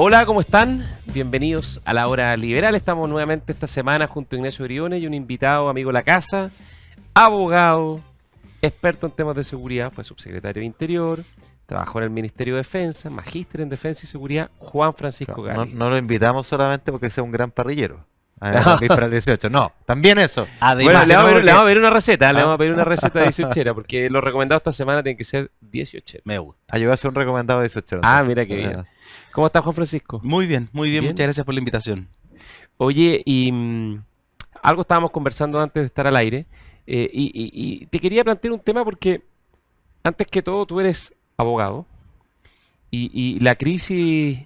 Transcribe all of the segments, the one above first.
Hola, ¿cómo están? Bienvenidos a la Hora Liberal. Estamos nuevamente esta semana junto a Ignacio Briones y un invitado, amigo de la casa, abogado, experto en temas de seguridad, fue subsecretario de Interior, trabajó en el Ministerio de Defensa, magíster en Defensa y Seguridad, Juan Francisco No, Gali. no lo invitamos solamente porque sea un gran parrillero. A la víspera del 18. No, también eso. Bueno, Además, le vamos a pedir una receta, le ¿Ah? vamos a pedir una receta de 18era, porque lo recomendado esta semana tiene que ser 18. Me gusta. yo voy a hacer un recomendado de 18. Ah, entonces. mira qué bien. ¿Cómo estás, Juan Francisco? Muy bien, ¿Bien? muchas gracias por la invitación. Oye, y algo estábamos conversando antes de estar al aire, y te quería plantear un tema porque, antes que todo, tú eres abogado, y la crisis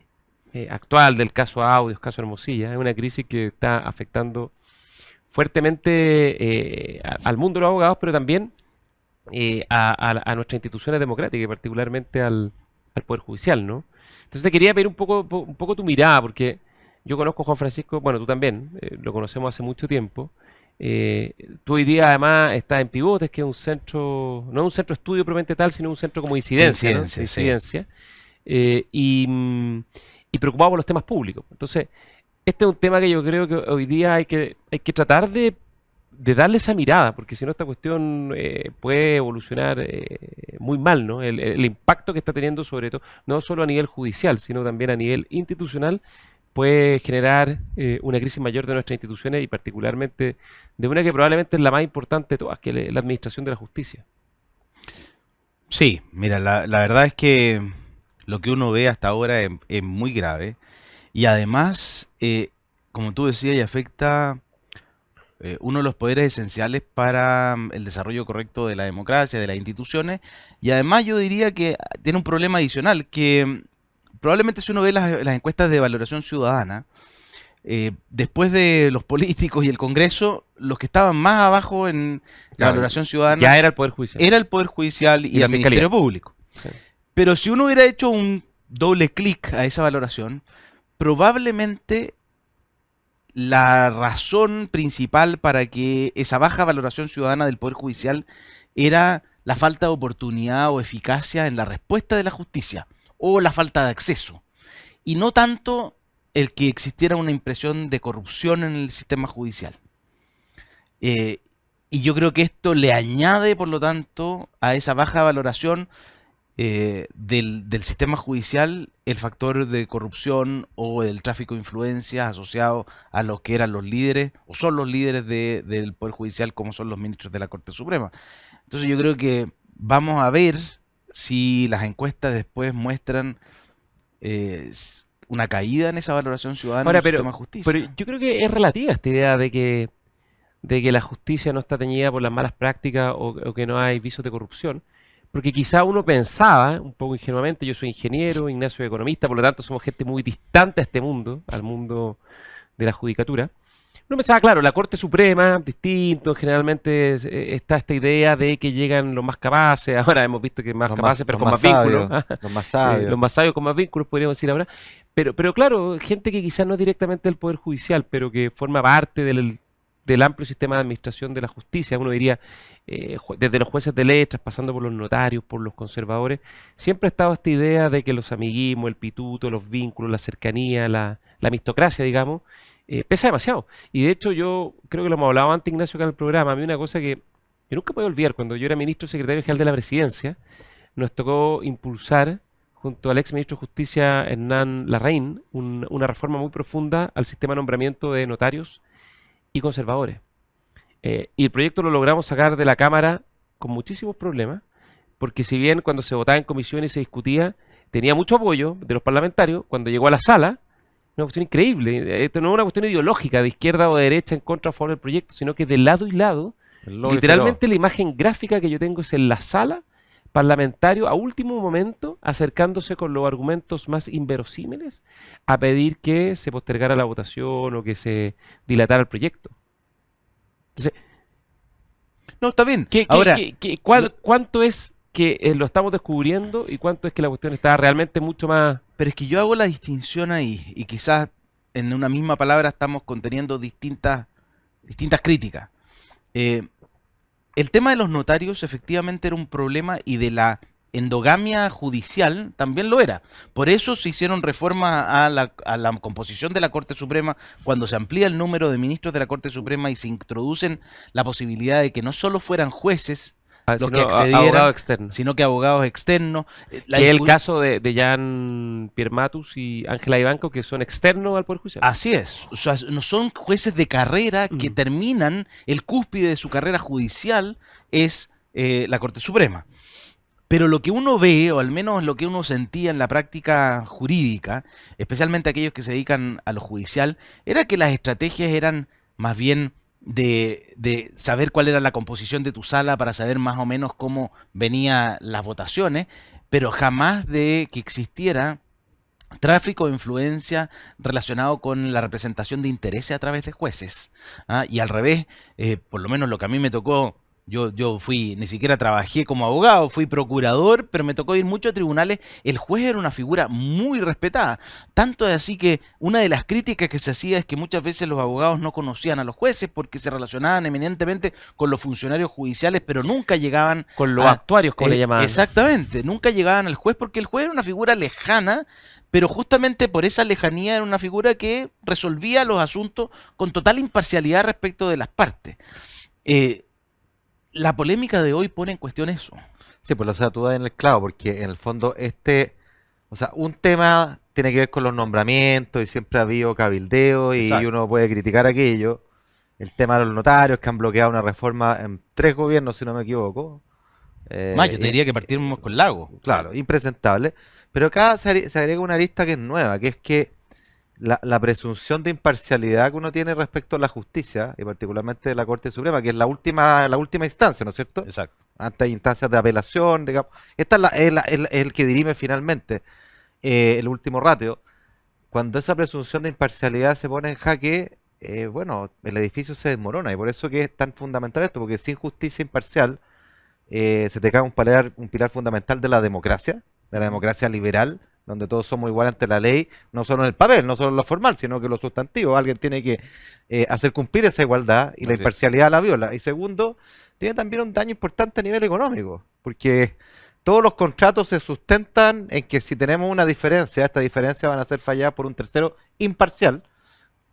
actual del caso Audios, caso Hermosilla, es una crisis que está afectando fuertemente al mundo de los abogados, pero también a nuestras instituciones democráticas, y particularmente al Poder Judicial, ¿no? Entonces te quería pedir un poco tu mirada, porque yo conozco a Juan Francisco, bueno, tú también, lo conocemos hace mucho tiempo. Tú hoy día además estás en Pivotes, que es un centro, no es un centro de estudio propiamente tal, sino un centro como de incidencia, ¿no? De Sí. incidencia. Y preocupado por los temas públicos. Entonces, este es un tema que yo creo que hoy día hay que tratar de darle esa mirada, porque si no esta cuestión puede evolucionar muy mal, ¿no? El impacto que está teniendo, sobre todo, no solo a nivel judicial, sino también a nivel institucional, puede generar una crisis mayor de nuestras instituciones y particularmente de una que probablemente es la más importante de todas, que es la administración de la justicia. Sí, mira, la verdad es que lo que uno ve hasta ahora es muy grave y además, como tú decías, y afecta uno de los poderes esenciales para el desarrollo correcto de la democracia, de las instituciones, y además yo diría que tiene un problema adicional, que probablemente si uno ve las encuestas de valoración ciudadana, después de los políticos y el Congreso, los que estaban más abajo en la Claro, valoración ciudadana ya era el Poder Judicial. era el Poder Judicial y la el Fiscalía. Ministerio Público. Sí. Pero si uno hubiera hecho un doble clic a esa valoración, probablemente la razón principal para que esa baja valoración ciudadana del Poder Judicial era la falta de oportunidad o eficacia en la respuesta de la justicia o la falta de acceso. Y no tanto el que existiera una impresión de corrupción en el sistema judicial. Y yo creo que esto le añade, por lo tanto, a esa baja valoración del sistema judicial el factor de corrupción o del tráfico de influencias asociado a los que eran los líderes o son los líderes del Poder Judicial, como son los ministros de la Corte Suprema. Entonces yo creo que vamos a ver si las encuestas después muestran una caída en esa valoración ciudadana Ahora, del sistema de justicia. pero yo creo que es relativa esta idea de que la justicia no está teñida por las malas prácticas o que no hay visos de corrupción. Porque quizá uno pensaba, un poco ingenuamente, yo soy ingeniero, Ignacio es economista, por lo tanto somos gente muy distante a este mundo, al mundo de la judicatura. Uno pensaba, claro, la Corte Suprema, distinto, generalmente está esta idea de que llegan los más capaces, ahora hemos visto que más capaces, pero con más vínculos. Los más sabios. Los más sabios con más vínculos, podríamos decir ahora. Pero claro, gente que quizás no es directamente del Poder Judicial, pero que forma parte del amplio sistema de administración de la justicia. Uno diría, desde los jueces de letras, pasando por los notarios, por los conservadores, siempre ha estado esta idea de que los amiguismos, el pituto, los vínculos, la cercanía, la amistocracia, digamos, pesa demasiado. Y de hecho yo creo que lo hemos hablado antes, Ignacio, acá en el programa. A mí una cosa que yo nunca puedo olvidar, cuando yo era ministro secretario general de la Presidencia, nos tocó impulsar, junto al ex ministro de Justicia Hernán Larraín, una reforma muy profunda al sistema de nombramiento de notarios y conservadores. Y el proyecto lo logramos sacar de la Cámara con muchísimos problemas, porque si bien cuando se votaba en comisión y se discutía, tenía mucho apoyo de los parlamentarios, cuando llegó a la sala, una cuestión increíble. Esto no es una cuestión ideológica de izquierda o de derecha en contra o a favor del proyecto, sino que de lado y lado, literalmente la imagen gráfica que yo tengo es en la sala, parlamentario a último momento acercándose con los argumentos más inverosímiles a pedir que se postergara la votación o que se dilatara el proyecto. Entonces, No, está bien. ¿cuánto es que lo estamos descubriendo y cuánto es que la cuestión está realmente mucho más... Pero es que yo hago la distinción ahí y quizás en una misma palabra estamos conteniendo distintas críticas. El tema de los notarios efectivamente era un problema y de la endogamia judicial también lo era. Por eso se hicieron reformas a la composición de la Corte Suprema, cuando se amplía el número de ministros de la Corte Suprema y se introducen la posibilidad de que no solo fueran jueces los que accedieran, abogado externo. sino que abogados externos. Que es el caso de Jan Pierre Matus y Ángela Ivanco, que son externos al Poder Judicial. Así es, o sea, no son jueces de carrera que terminan, el cúspide de su carrera judicial es la Corte Suprema. Pero lo que uno ve, o al menos lo que uno sentía en la práctica jurídica, especialmente aquellos que se dedican a lo judicial, era que las estrategias eran más bien de saber cuál era la composición de tu sala para saber más o menos cómo venían las votaciones, pero jamás de que existiera tráfico de influencia relacionado con la representación de intereses a través de jueces. Y al revés, por lo menos lo que a mí me tocó. Yo fui, ni siquiera trabajé como abogado, fui procurador, pero me tocó ir mucho a tribunales. El juez era una figura muy respetada. Tanto es así que una de las críticas que se hacía es que muchas veces los abogados no conocían a los jueces porque se relacionaban eminentemente con los funcionarios judiciales, pero nunca llegaban con los actuarios, como le llamaban. Exactamente, nunca llegaban al juez porque el juez era una figura lejana, pero justamente por esa lejanía era una figura que resolvía los asuntos con total imparcialidad respecto de las partes. La polémica de hoy pone en cuestión eso. Sí, pues o sea, tú das en el clavo, porque en el fondo o sea, un tema tiene que ver con los nombramientos y siempre ha habido cabildeo y Exacto. uno puede criticar aquello. El tema de los notarios que han bloqueado una reforma en 3 gobiernos, si no me equivoco. Más, yo te diría que partimos con Lago. Claro, impresentable. Pero acá se agrega una lista que es nueva, que es que la presunción de imparcialidad que uno tiene respecto a la justicia, y particularmente de la Corte Suprema, que es la última instancia, ¿no es cierto? Exacto. Antes hay instancias de apelación, digamos. Esta es el que dirime finalmente el último ratio. Cuando esa presunción de imparcialidad se pone en jaque, bueno, el edificio se desmorona, y por eso que es tan fundamental esto, porque sin justicia imparcial se te cae un pilar fundamental de la democracia liberal, donde todos somos iguales ante la ley, no solo en el papel, no solo en lo formal, sino que en lo sustantivo. Alguien tiene que hacer cumplir esa igualdad y la Así es. imparcialidad la viola. Y segundo, tiene también un daño importante a nivel económico, porque todos los contratos se sustentan en que si tenemos una diferencia, esta diferencia van a ser falladas por un tercero imparcial,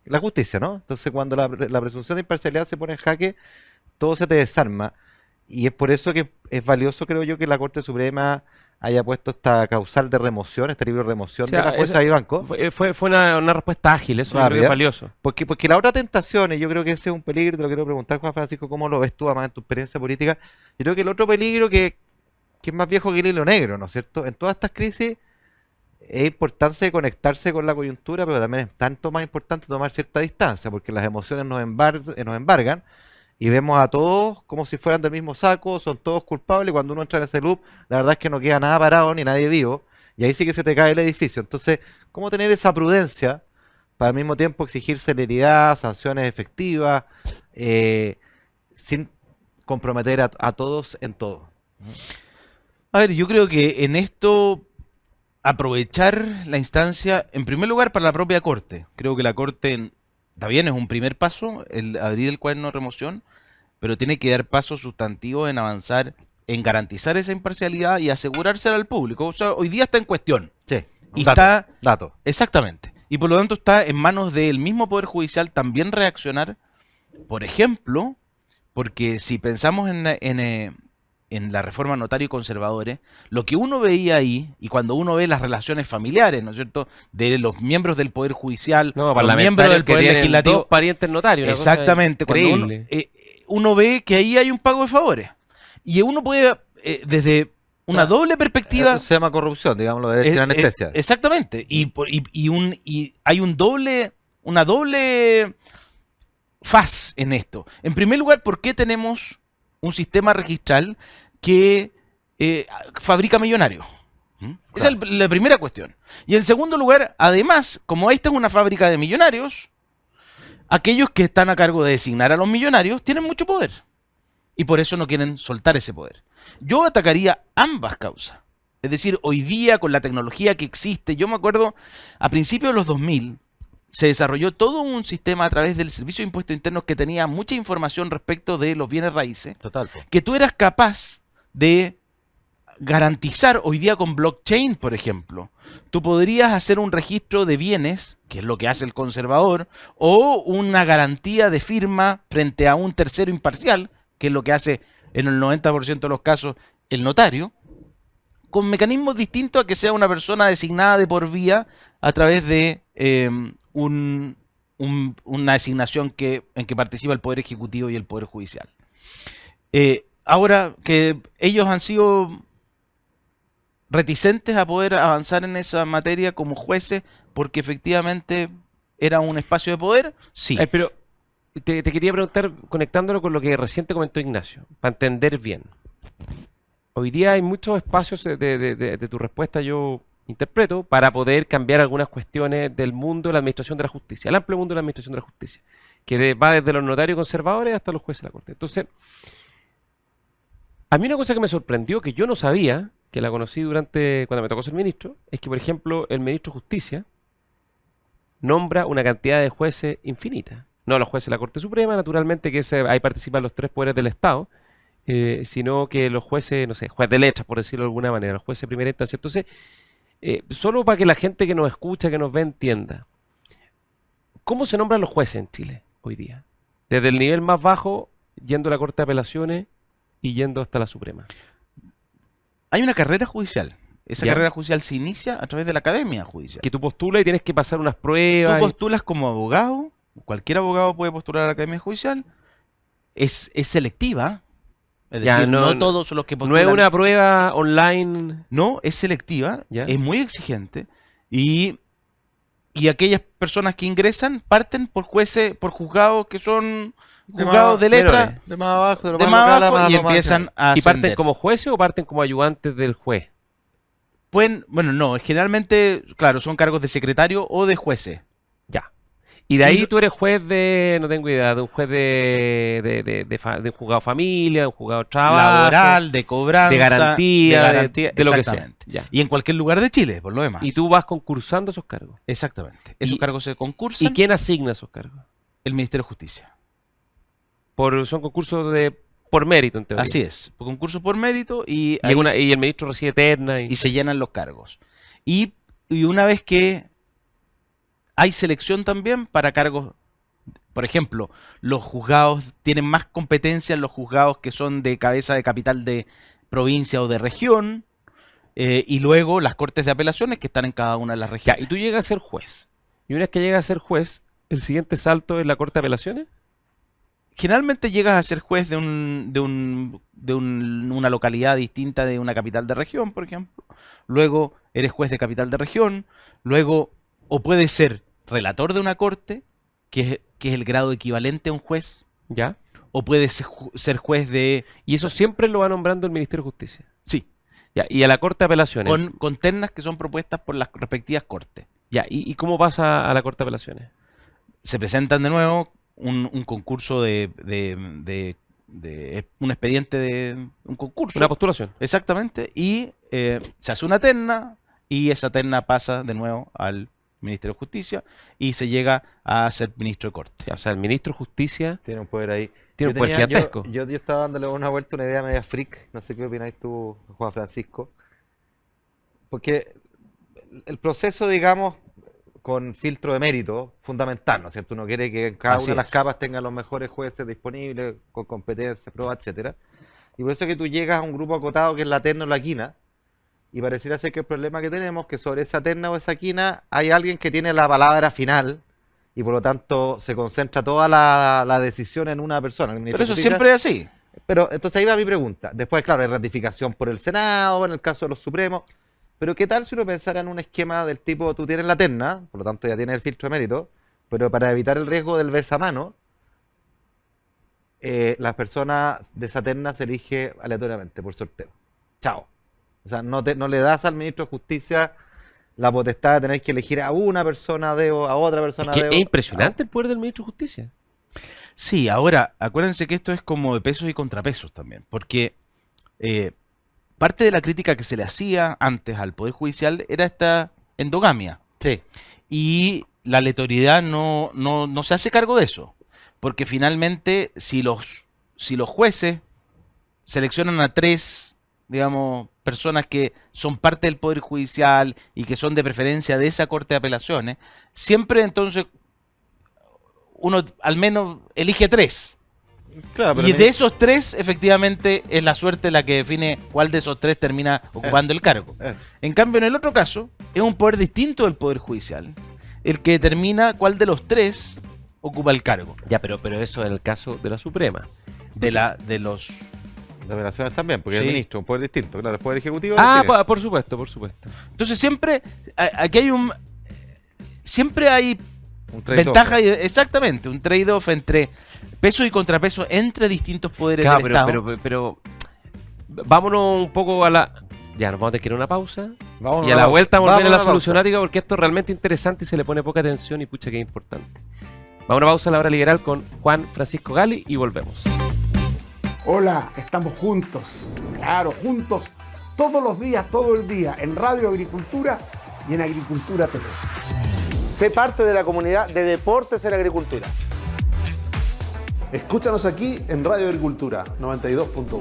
la justicia, ¿no? Entonces cuando la presunción de imparcialidad se pone en jaque, todo se te desarma. Y es por eso que es valioso, creo yo, que la Corte Suprema haya puesto esta causal de remoción, este libro de remoción O sea, de la jueza Ivanco. Fue una respuesta ágil, eso yo creo que es Rápida. valioso. Porque la otra tentación, y yo creo que ese es un peligro, te lo quiero preguntar, Juan Francisco, ¿cómo lo ves tú, además en tu experiencia política? Yo creo que el otro peligro que es más viejo que el hilo negro, ¿no es cierto? En todas estas crisis es importante conectarse con la coyuntura, pero también es tanto más importante tomar cierta distancia, porque las emociones nos embargan y vemos a todos como si fueran del mismo saco, son todos culpables, y cuando uno entra en ese loop, la verdad es que no queda nada parado ni nadie vivo, y ahí sí que se te cae el edificio. Entonces, ¿cómo tener esa prudencia para al mismo tiempo exigir celeridad, sanciones efectivas, sin comprometer a todos en todo? A ver, yo creo que en esto aprovechar la instancia, en primer lugar, para la propia Corte. Creo que la Corte, está bien, es un primer paso, el abrir el cuaderno de remoción, pero tiene que dar pasos sustantivos en avanzar, en garantizar esa imparcialidad y asegurársela al público. O sea, hoy día está en cuestión. Sí, Y dato, está, dato. exactamente. Y por lo tanto está en manos del mismo Poder Judicial también reaccionar, por ejemplo, porque si pensamos en la reforma notario y conservadores, lo que uno veía ahí, y cuando uno ve las relaciones familiares, ¿no es cierto?, de los miembros del Poder Judicial, No, los miembros del que Poder tienen Legislativo, dos parientes notarios. Una cosa exactamente, cuando increíble. uno ve que ahí hay un pago de favores. Y uno puede, desde una doble perspectiva... Eso se llama corrupción, digámoslo, derecho sin anestesia. Exactamente. Y hay una doble faz en esto. En primer lugar, ¿por qué tenemos un sistema registral que fabrica millonarios? Esa es la primera cuestión. Y en segundo lugar, además, como esta es una fábrica de millonarios, aquellos que están a cargo de designar a los millonarios tienen mucho poder. Y por eso no quieren soltar ese poder. Yo atacaría ambas causas. Es decir, hoy día con la tecnología que existe, yo me acuerdo a principios de los 2000 se desarrolló todo un sistema a través del Servicio de Impuestos Internos que tenía mucha información respecto de los bienes raíces, Total, po. que tú eras capaz de garantizar hoy día con blockchain, por ejemplo. Tú podrías hacer un registro de bienes, que es lo que hace el conservador, o una garantía de firma frente a un tercero imparcial, que es lo que hace en el 90% de los casos el notario, con mecanismos distintos a que sea una persona designada de por vía a través de una asignación en que participa el Poder Ejecutivo y el Poder Judicial. Ahora que ellos han sido reticentes a poder avanzar en esa materia como jueces porque efectivamente era un espacio de poder, sí. Pero te quería preguntar, conectándolo con lo que recién te comentó Ignacio, para entender bien. Hoy día hay muchos espacios de tu respuesta, yo interpreto, para poder cambiar algunas cuestiones del mundo de la administración de la justicia, el amplio mundo de la administración de la justicia, que va desde los notarios conservadores hasta los jueces de la Corte. Entonces, a mí una cosa que me sorprendió, que yo no sabía, que la conocí cuando me tocó ser ministro, es que, por ejemplo, el ministro de Justicia nombra una cantidad de jueces infinita. No los jueces de la Corte Suprema, naturalmente, que ahí participan los tres poderes del Estado, sino que los jueces, no sé, juez de letras, por decirlo de alguna manera, los jueces de primera instancia. Entonces, solo para que la gente que nos escucha, que nos ve, entienda, ¿cómo se nombran los jueces en Chile hoy día? Desde el nivel más bajo, yendo a la Corte de Apelaciones y yendo hasta la Suprema. Hay una carrera judicial. Esa ¿Ya? carrera judicial se inicia a través de la academia judicial. Que tú postulas y tienes que pasar unas Tú pruebas. postulas como abogado, cualquier abogado puede postular a la academia judicial, es selectiva, es Ya, decir, no- no no- todos los que No postulan. es una prueba online. No, es selectiva, ¿Ya? es muy exigente y aquellas personas que ingresan parten por jueces, por juzgados que son juzgados de letra, menores. De más abajo, de lo de más más local a abajo más y lo más empiezan grande. a ¿Y parten ascender. como jueces o parten como ayudantes del juez? Bueno, no, generalmente, claro, son cargos de secretario o de jueces. Ya. Y de ahí Y- tú eres juez de, no tengo idea, de un juez de un juzgado familia, de un juzgado de trabajo, Laboral, de cobranza, de garantía, de garantía, de lo que exactamente. sea. Ya. Y en cualquier lugar de Chile, por lo demás. Y tú vas concursando esos cargos. Exactamente. Esos Y- cargos se ¿Y concursan quién asigna esos cargos? el Ministerio de Justicia. Son concursos por mérito, en teoría. Así es, por concurso por mérito y, Y, y el ministro recibe terna. y se llenan los cargos. Y una vez que hay selección también para cargos, por ejemplo, los juzgados tienen más competencia en los juzgados que son de cabeza de capital de provincia o de región, y luego las cortes de apelaciones que están en cada una de las Ya, regiones. y tú llegas a ser juez. Y una vez que llegas a ser juez, ¿el siguiente salto es la Corte de Apelaciones? Generalmente llegas a ser juez una localidad distinta de una capital de región, por ejemplo. Luego eres juez de capital de región. Luego, o puedes ser relator de una corte, que es el grado equivalente a un juez. ¿Ya? O puedes ser juez de... Y eso siempre lo va nombrando el Ministerio de Justicia. Sí, Ya, y a la Corte de Apelaciones. con ternas que son propuestas por las respectivas cortes. Ya, ¿y cómo pasa a la Corte de Apelaciones? Se presentan de nuevo un concurso un expediente de un concurso. Una postulación. Exactamente, y se hace una terna y esa terna pasa de nuevo al Ministerio de Justicia y se llega a ser ministro de Corte. Ya, o sea, el Ministro de Justicia Tiene un poder ahí. tiene un poder gigantesco. Yo estaba dándole una vuelta, una idea media freak. No sé qué opináis tú, Juan Francisco. Porque el proceso, digamos, con filtro de mérito, fundamental, ¿no es cierto? Uno quiere que en cada Así una de las es. capas tenga los mejores jueces disponibles, con competencia, prueba, etcétera. Y por eso es que tú llegas a un grupo acotado que es la terna o la quina, y pareciera ser que el problema que tenemos es que sobre esa terna o esa quina hay alguien que tiene la palabra final, y por lo tanto se concentra toda la decisión en una persona. El ministro Pero de eso Justicia. siempre es así. Pero entonces ahí va mi pregunta. Después, claro, hay ratificación por el Senado, en el caso de los Supremos. Pero ¿qué tal si uno pensara en un esquema del tipo, tú tienes la terna, por lo tanto ya tienes el filtro de mérito, pero para evitar el riesgo del besamano, la persona de esa terna se elige aleatoriamente, por sorteo. Chao. O sea, no le das al ministro de Justicia la potestad de tener que elegir a una persona a otra Es persona que deo. es impresionante el poder del Ministro de Justicia. Sí, ahora, acuérdense que esto es como de pesos y contrapesos también, porque parte de la crítica que se le hacía antes al Poder Judicial era esta endogamia. Sí. Y la legalidad no se hace cargo de eso. Porque finalmente, si los jueces seleccionan a 3, digamos, personas que son parte del Poder Judicial y que son de preferencia de esa Corte de Apelaciones, siempre entonces uno al menos elige 3. Claro, pero Y de esos 3, efectivamente, es la suerte la que define cuál de esos 3 termina ocupando el cargo. eso. En cambio, en el otro caso, es un poder distinto del Poder Judicial, el que determina cuál de los 3 ocupa el cargo. Ya, pero eso en el caso de la Suprema. De los... De apelaciones también, porque Sí. el ministro, un poder distinto. Claro, el poder ejecutivo. Ah, define. por supuesto, por supuesto. Entonces siempre, aquí hay siempre hay Un trade-off. ventaja, exactamente, un trade-off entre peso y contrapeso entre distintos poderes Claro, del Estado. pero vámonos un poco a la... Ya, nos vamos a tener que ir a una pausa. Vámonos Y a la pausa. vuelta volver a Vámonos la a pausa. solucionática porque esto es realmente interesante y se le pone poca atención y pucha que es importante. Vamos a una pausa a la hora liberal con Juan Francisco Gali y volvemos. Hola, estamos juntos, claro, juntos todos los días, todo el día, en Radio Agricultura y en Agricultura TV. Sé parte de la comunidad de Deportes en Agricultura. Escúchanos aquí en Radio Agricultura 92.1.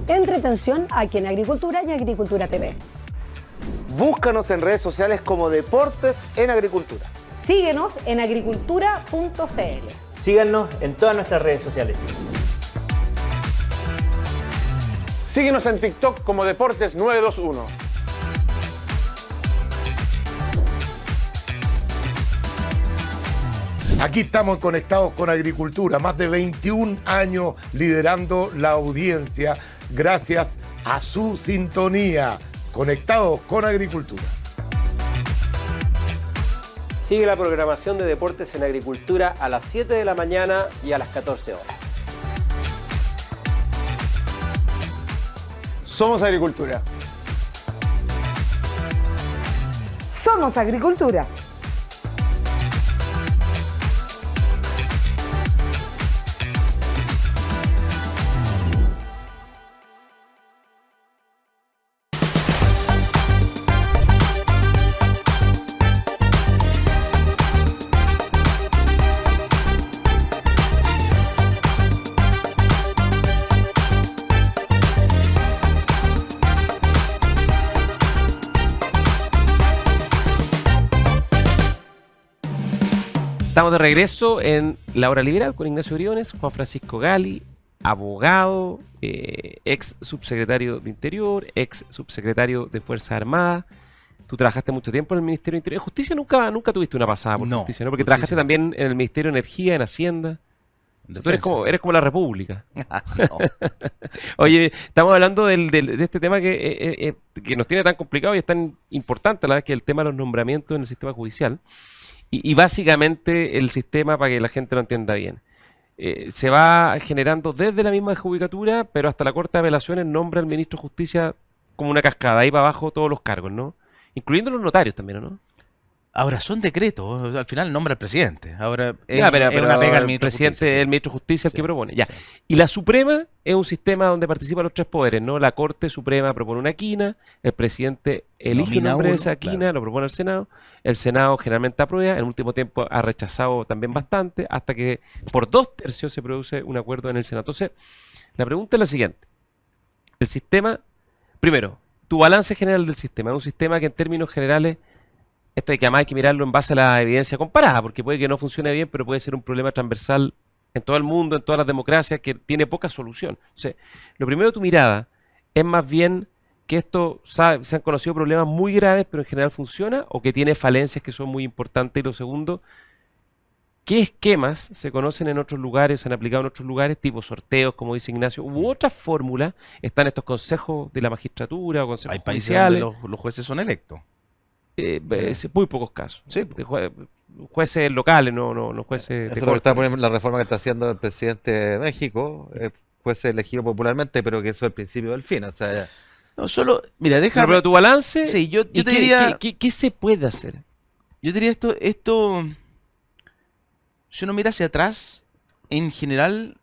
Entretención aquí en Agricultura y Agricultura TV. Búscanos en redes sociales como Deportes en Agricultura. Síguenos en agricultura.cl. Síganos en todas nuestras redes sociales. Síguenos en TikTok como Deportes 921. Aquí estamos conectados con Agricultura, más de 21 años liderando la audiencia gracias a su sintonía. Conectados con Agricultura. Sigue la programación de Deportes en Agricultura a las 7 de la mañana y a las 14 horas. Somos Agricultura. Somos Agricultura. Estamos de regreso en La Hora Liberal con Ignacio Briones, Juan Francisco Gali, abogado, ex subsecretario de Interior, ex subsecretario de Fuerzas Armadas. Tú trabajaste mucho tiempo en el Ministerio de Interior. En Justicia nunca tuviste una pasada por No, Justicia, ¿no? Porque Justicia trabajaste no. también en el Ministerio de Energía, en Hacienda. O sea, tú eres como la República. No. Oye, estamos hablando de este tema que nos tiene tan complicado y es tan importante a la vez que el tema de los nombramientos en el sistema judicial. Y básicamente el sistema, para que la gente lo entienda bien, se va generando desde la misma judicatura, pero hasta la Corte de Apelaciones nombra al ministro de Justicia como una cascada, ahí para abajo todos los cargos, ¿no? Incluyendo los notarios también, ¿no? Ahora son decretos, o sea, al final nombra al presidente. Ahora es, Ya, pero es una pega al el ministro de presidente Justicia, es sí. el ministro de Justicia el que Sí, propone. Ya. sí. Y la Suprema es un sistema donde participan los 3 poderes, ¿no? La Corte Suprema propone una quina, el presidente elige un Nomina nombre de uno, esa quina, claro. lo propone al Senado, el Senado generalmente aprueba, en el último tiempo ha rechazado también bastante, hasta que por 2/3 se produce un acuerdo en el Senado. Entonces, la pregunta es la siguiente. El sistema, primero, tu balance general del sistema, es un sistema que en términos generales, esto hay que mirarlo en base a la evidencia comparada, porque puede que no funcione bien, pero puede ser un problema transversal en todo el mundo, en todas las democracias, que tiene poca solución. Entonces, lo primero de tu mirada es más bien que esto se han conocido problemas muy graves, pero en general funciona, o que tiene falencias que son muy importantes. Y lo segundo, ¿qué esquemas se conocen en otros lugares, se han aplicado en otros lugares, tipo sorteos, como dice Ignacio, u otras fórmulas? Están estos consejos de la magistratura o consejos Hay países donde judiciales. los jueces son electos. Muy pocos casos. Sí. De jueces locales, no jueces de Eso es lo que corte. está poniendo la reforma que está haciendo el presidente de México, puede ser elegido popularmente, pero que eso es el principio del fin. O sea, No, solo, mira, Pero, déjame. pero tu balance, Sí, yo ¿y te qué, diría. qué se puede hacer? Yo diría esto, si uno mira hacia atrás, en general,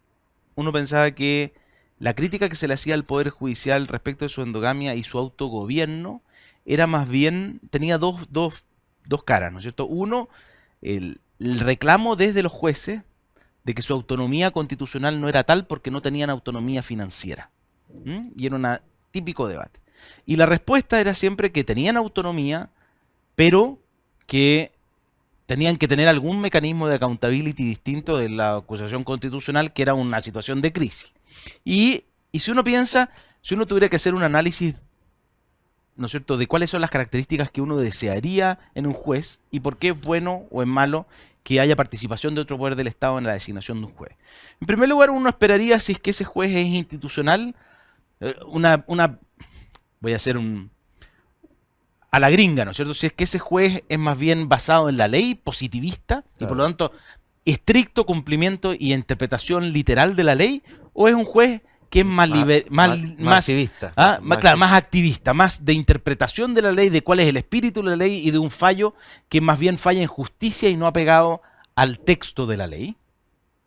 uno pensaba que la crítica que se le hacía al Poder Judicial respecto de su endogamia y su autogobierno era más bien, tenía dos caras, ¿no es cierto? Uno, el reclamo desde los jueces de que su autonomía constitucional no era tal porque no tenían autonomía financiera. Y era un típico debate. Y la respuesta era siempre que tenían autonomía, pero que tenían que tener algún mecanismo de accountability distinto de la acusación constitucional, que era una situación de crisis. Y si uno piensa, si uno tuviera que hacer un análisis, ¿no es cierto?, de cuáles son las características que uno desearía en un juez y por qué es bueno o es malo que haya participación de otro poder del Estado en la designación de un juez. En primer lugar, uno esperaría, si es que ese juez es institucional, voy a hacer a la gringa, ¿no es cierto? Si es que ese juez es más bien basado en la ley, positivista, y por lo tanto estricto cumplimiento y interpretación literal de la ley, o es un juez que es más activista. Claro, más activista, más de interpretación de la ley, de cuál es el espíritu de la ley y de un fallo que más bien falla en justicia y no apegado al texto de la ley,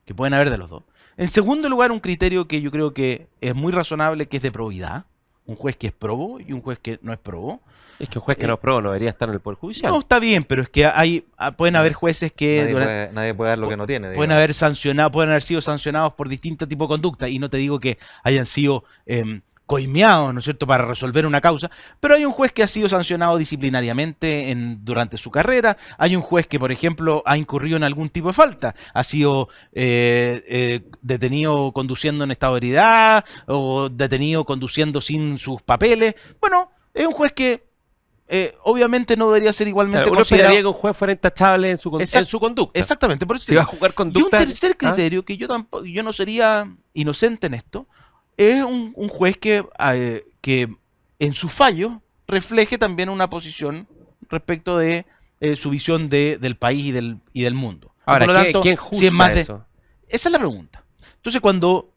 que pueden haber de los dos. En segundo lugar, un criterio que yo creo que es muy razonable, que es de probidad. Un juez que es probo y un juez que no es probo. Es que un juez que no es probo no debería estar en el Poder Judicial. No, está bien, pero es que pueden haber jueces que Nadie puede dar lo que no tiene. pueden haber sido sancionados por distintos tipos de conducta, y no te digo que hayan sido coimeados, ¿no es cierto?, para resolver una causa, pero hay un juez que ha sido sancionado disciplinariamente durante su carrera, hay un juez que, por ejemplo, ha incurrido en algún tipo de falta, ha sido detenido conduciendo en estado de ebriedad o detenido conduciendo sin sus papeles. Bueno, es un juez que obviamente no debería ser igualmente Claro, uno considerado. esperaría que un juez fuera intachable en su conducta. Exactamente, por eso Si va a jugar y conducta. un tercer criterio, que yo no sería inocente en esto, es un juez que en su fallo refleje también una posición respecto de su visión del país y del mundo. Ahora, Por lo tanto, ¿quién si es más juzga eso? esa es la pregunta. Entonces, cuando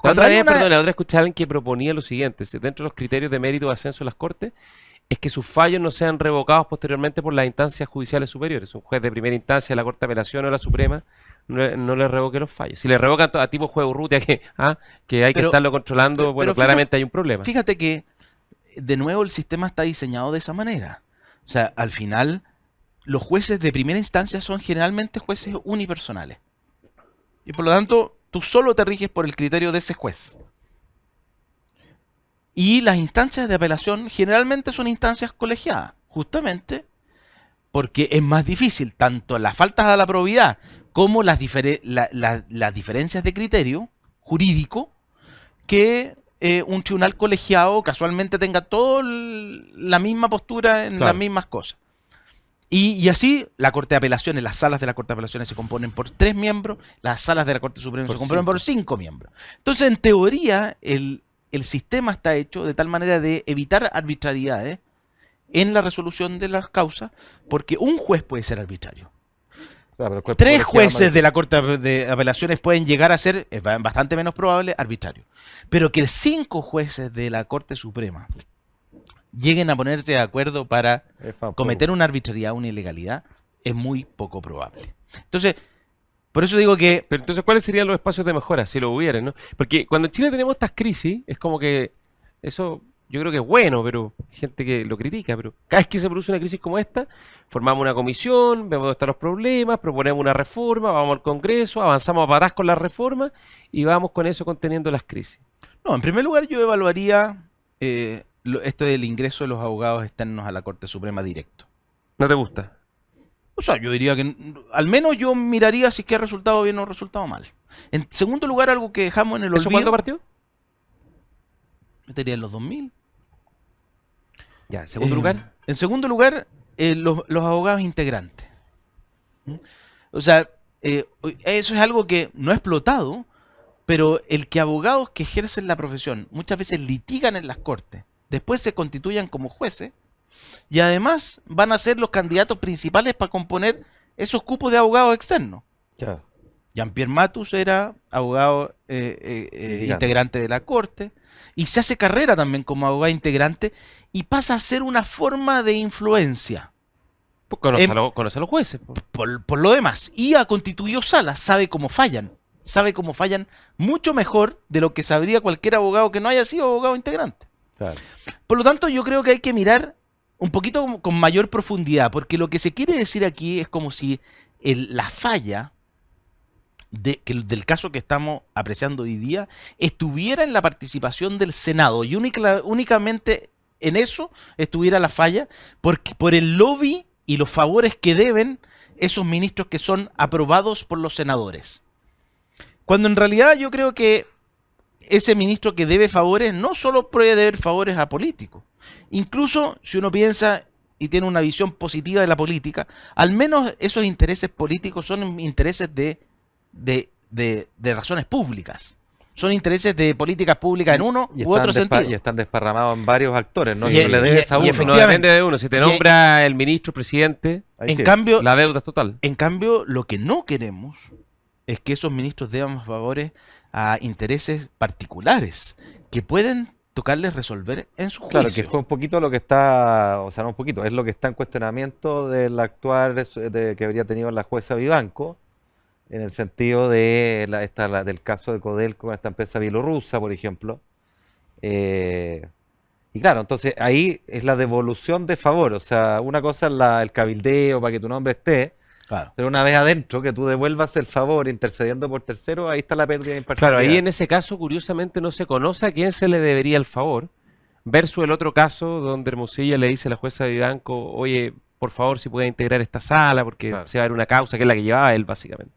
La otra hay vez, una- perdón, la otra escuché a alguien que proponía lo siguiente: dentro de los criterios de mérito de ascenso a las Cortes, es que sus fallos no sean revocados posteriormente por las instancias judiciales superiores. Un juez de primera instancia de la Corte de Apelación o la Suprema no le revoque los fallos. Si le revocan a tipo juez Urrutia que hay que Pero- estarlo controlando, pero bueno, fíjate- claramente hay un problema. Fíjate que, de nuevo, el sistema está diseñado de esa manera. O sea, al final, los jueces de primera instancia son generalmente jueces unipersonales. Y por lo tanto, tú solo te riges por el criterio de ese juez. Y las instancias de apelación generalmente son instancias colegiadas, justamente porque es más difícil tanto las faltas a la probidad como las diferencias de criterio jurídico, que un tribunal colegiado casualmente tenga toda la misma postura en Claro. las mismas cosas. Y así, la Corte de Apelaciones, las salas de la Corte de Apelaciones se componen por 3 miembros, las salas de la Corte Suprema Por se componen 5. por 5 miembros. Entonces, en teoría, el sistema está hecho de tal manera de evitar arbitrariedades en la resolución de las causas, porque un juez puede ser arbitrario. Claro, pero el cuerpo 3 colegiado jueces más- de la Corte de Apelaciones pueden llegar a ser, es bastante menos probable, arbitrario. Pero que 5 jueces de la Corte Suprema lleguen a ponerse de acuerdo para es más cometer una arbitrariedad, una ilegalidad, es muy poco probable. Entonces, por eso digo que Pero entonces, ¿cuáles serían los espacios de mejora si lo hubieran, no? Porque cuando en Chile tenemos estas crisis, es como que eso yo creo que es bueno, pero hay gente que lo critica, pero cada vez que se produce una crisis como esta, formamos una comisión, vemos dónde están los problemas, proponemos una reforma, vamos al Congreso, avanzamos a patas con la reforma y vamos con eso conteniendo las crisis. no, en primer lugar yo evaluaría esto del ingreso de los abogados externos a la Corte Suprema directo. ¿No te gusta? O sea, yo diría que al menos yo miraría si es que ha resultado bien o ha resultado mal. En segundo lugar, algo que dejamos en el ¿Eso cuándo olvido, partió? yo diría en los 2000. Ya, en segundo lugar. En segundo lugar, los abogados integrantes. ¿Mm? O sea, eso es algo que no ha explotado, pero el que abogados que ejercen la profesión muchas veces litigan en las cortes, después se constituyan como jueces, y además van a ser los candidatos principales para componer esos cupos de abogados externos. Claro. Jean-Pierre Matus era abogado integrante de la corte, y se hace carrera también como abogado integrante, y pasa a ser una forma de influencia Pues conoce a los jueces. Pues. por lo demás. Y ha constituido salas, sabe cómo fallan mucho mejor de lo que sabría cualquier abogado que no haya sido abogado integrante. Claro. Por lo tanto, yo creo que hay que mirar un poquito con mayor profundidad, porque lo que se quiere decir aquí es como si la falla del caso que estamos apreciando hoy día estuviera en la participación del Senado y únicamente en eso estuviera la falla por el lobby y los favores que deben esos ministros que son aprobados por los senadores. Cuando en realidad yo creo que ese ministro que debe favores no solo puede deber favores a políticos. Incluso si uno piensa y tiene una visión positiva de la política, al menos esos intereses políticos son intereses de razones públicas. Son intereses de políticas públicas en uno u otro sentido. Y están desparramados en varios actores, ¿no? Sí, Y no le debes a uno. No depende de uno. Si te nombra el ministro, presidente, Ahí En sí. cambio, la deuda es total. En cambio, lo que no queremos es que esos ministros deban favores a intereses particulares que pueden tocarles resolver en su juicio. Claro, que fue un poquito lo que está, o sea, no un poquito, es lo que está en cuestionamiento del actuar que habría tenido la jueza Vivanco, en el sentido de del caso de Codelco con esta empresa bielorrusa, por ejemplo. Y claro, entonces ahí es la devolución de favor, o sea, una cosa es el cabildeo para que tu nombre esté, Claro. pero una vez adentro, que tú devuelvas el favor intercediendo por terceros, ahí está la pérdida de imparcialidad. Claro, ahí en ese caso, curiosamente, no se conoce a quién se le debería el favor, versus el otro caso donde Hermosilla le dice a la jueza de Vivanco, oye, por favor, si puede integrar esta sala, porque Claro. se va a ver una causa que es la que llevaba él, básicamente.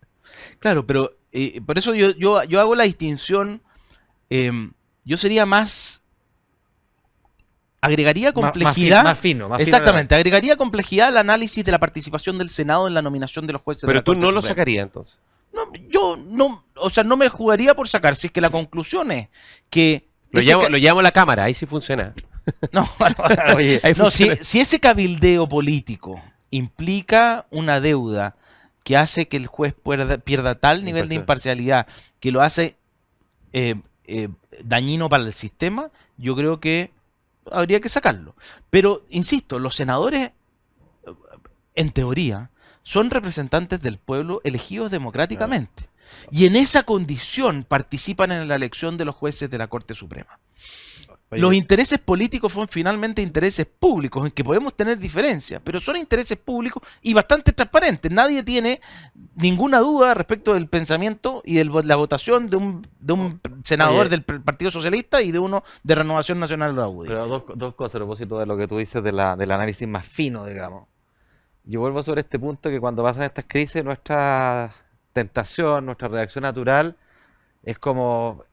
Claro, pero por eso yo hago la distinción. Yo sería más. Agregaría complejidad. Más fino. Exactamente, agregaría complejidad al análisis de la participación del Senado en la nominación de los jueces de Pero la tú Corte no lo Suprema. sacarías entonces. No, yo no, o sea, no me jugaría por sacar. Si es que la conclusión es que. Lo ese llamo a la cámara, ahí sí funciona. No, Oye, Ahí no, funciona. si ese cabildeo político implica una deuda que hace que el juez pierda tal nivel de imparcialidad que lo hace dañino para el sistema, yo creo que habría que sacarlo. Pero, insisto, los senadores, en teoría, son representantes del pueblo elegidos democráticamente. Y en esa condición participan en la elección de los jueces de la Corte Suprema. Los intereses políticos son finalmente intereses públicos, en que podemos tener diferencias, pero son intereses públicos y bastante transparentes. Nadie tiene ninguna duda respecto del pensamiento y de la votación de un senador del Partido Socialista y de uno de Renovación Nacional de la UDI. Pero dos cosas a propósito de lo que tú dices del análisis más fino, digamos. Yo vuelvo sobre este punto que cuando pasan estas crisis, nuestra tentación, nuestra reacción natural es como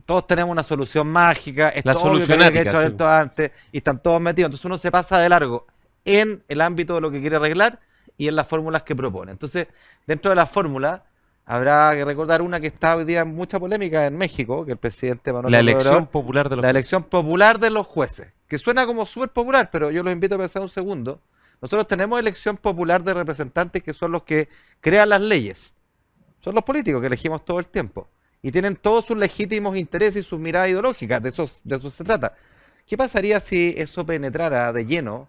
todos tenemos una solución mágica, es La todo lo que solucionática, había hecho sí. esto antes y están todos metidos. Entonces uno se pasa de largo en el ámbito de lo que quiere arreglar y en las fórmulas que propone. Entonces, dentro de la fórmula habrá que recordar una que está hoy día en mucha polémica en México, que el presidente Manuel La López elección Obrador, popular de los la jueces. elección popular de los jueces, que suena como súper popular, pero yo los invito a pensar un segundo. Nosotros tenemos elección popular de representantes que son los que crean las leyes. Son los políticos que elegimos todo el tiempo. Y tienen todos sus legítimos intereses y sus miradas ideológicas. De eso se trata. ¿Qué pasaría si eso penetrara de lleno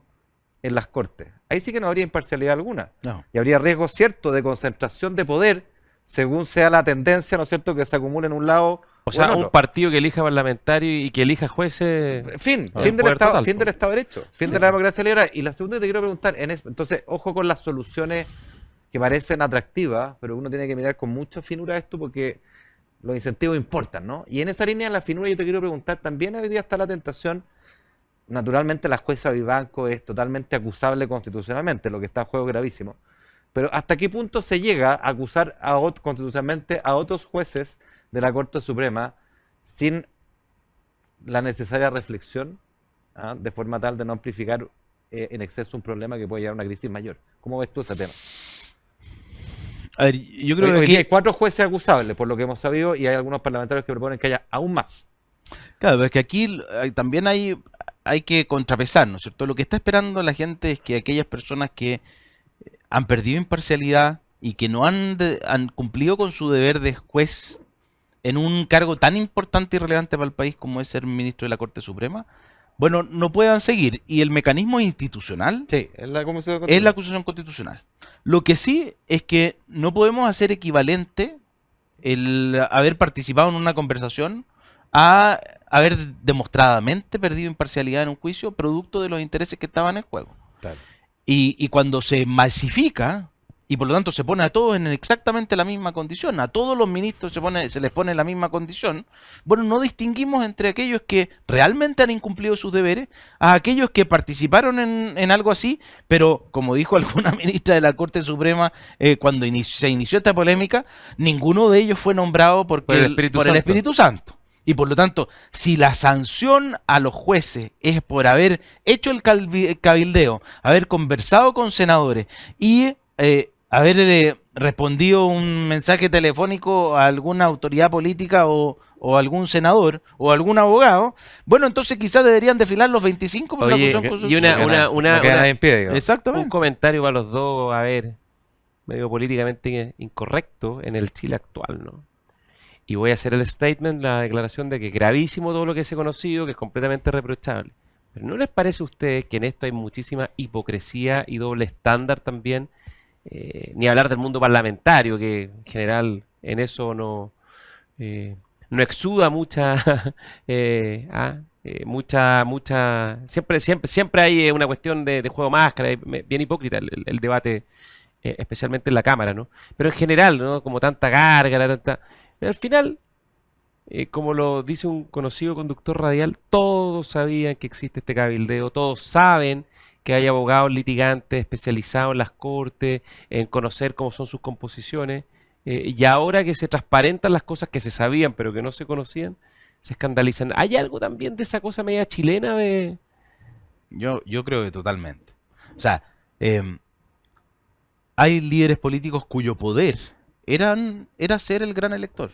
en las cortes? Ahí sí que no habría imparcialidad alguna. No. Y habría riesgo cierto de concentración de poder según sea la tendencia, ¿no es cierto?, que se acumule en un lado O sea, en un otro. partido que elija parlamentario y que elija jueces. Fin Ah, del poder Estado, total, fin po. del Estado de Derecho, fin de la democracia liberal. Y la segunda que te quiero preguntar, entonces, ojo con las soluciones que parecen atractivas, pero uno tiene que mirar con mucha finura esto porque los incentivos importan, ¿no? Y en esa línea de la finura yo te quiero preguntar, también hoy día está la tentación, naturalmente la jueza Vivanco es totalmente acusable constitucionalmente, lo que está en juego es gravísimo, pero ¿hasta qué punto se llega a acusar constitucionalmente a otros jueces de la Corte Suprema sin la necesaria reflexión, de forma tal de no amplificar en exceso un problema que puede llevar a una crisis mayor? ¿Cómo ves tú ese tema? A ver, yo creo Hoy que día aquí, hay 4 jueces acusables, por lo que hemos sabido, y hay algunos parlamentarios que proponen que haya aún más. claro, pero es que aquí también hay que contrapesar, ¿no es cierto? Lo que está esperando la gente es que aquellas personas que han perdido imparcialidad y que no han cumplido con su deber de juez en un cargo tan importante y relevante para el país como es ser ministro de la Corte Suprema, bueno, no puedan seguir. Y el mecanismo institucional Sí, es la Comisión es la acusación constitucional. Lo que sí es que no podemos hacer equivalente el haber participado en una conversación a haber demostradamente perdido imparcialidad en un juicio producto de los intereses que estaban en juego. Claro. Y cuando se masifica y por lo tanto se pone a todos en exactamente la misma condición, a todos los ministros se les pone la misma condición, bueno, no distinguimos entre aquellos que realmente han incumplido sus deberes a aquellos que participaron en algo así, pero como dijo alguna ministra de la Corte Suprema cuando se inició esta polémica, ninguno de ellos fue nombrado Por el Espíritu Santo. Y por lo tanto, si la sanción a los jueces es por haber hecho el cabildeo, haber conversado con senadores y haber respondido un mensaje telefónico a alguna autoridad política o algún senador o algún abogado, bueno, entonces quizás deberían desfilar los 25 por la Oye, acusación y No queda nadie en pie, digamos. un Exactamente. comentario para los dos, a ver, medio políticamente incorrecto en el Chile actual, ¿no? Y voy a hacer el statement, la declaración de que es gravísimo todo lo que se ha conocido, que es completamente reprochable. Pero ¿no les parece a ustedes que en esto hay muchísima hipocresía y doble estándar también? Ni hablar del mundo parlamentario, que en general en eso no exuda mucha, siempre hay una cuestión de juego de máscara, bien hipócrita el debate, especialmente en la Cámara, ¿no? Pero en general, ¿no? Como tanta gárgara, tanta... Pero al final, como lo dice un conocido conductor radial, todos sabían que existe este cabildeo, todos saben que hay abogados litigantes especializados en las cortes, en conocer cómo son sus composiciones, y ahora que se transparentan las cosas que se sabían pero que no se conocían, se escandalizan. ¿Hay algo también de esa cosa media chilena de...? Yo creo que totalmente. O sea, hay líderes políticos cuyo poder era ser el gran elector.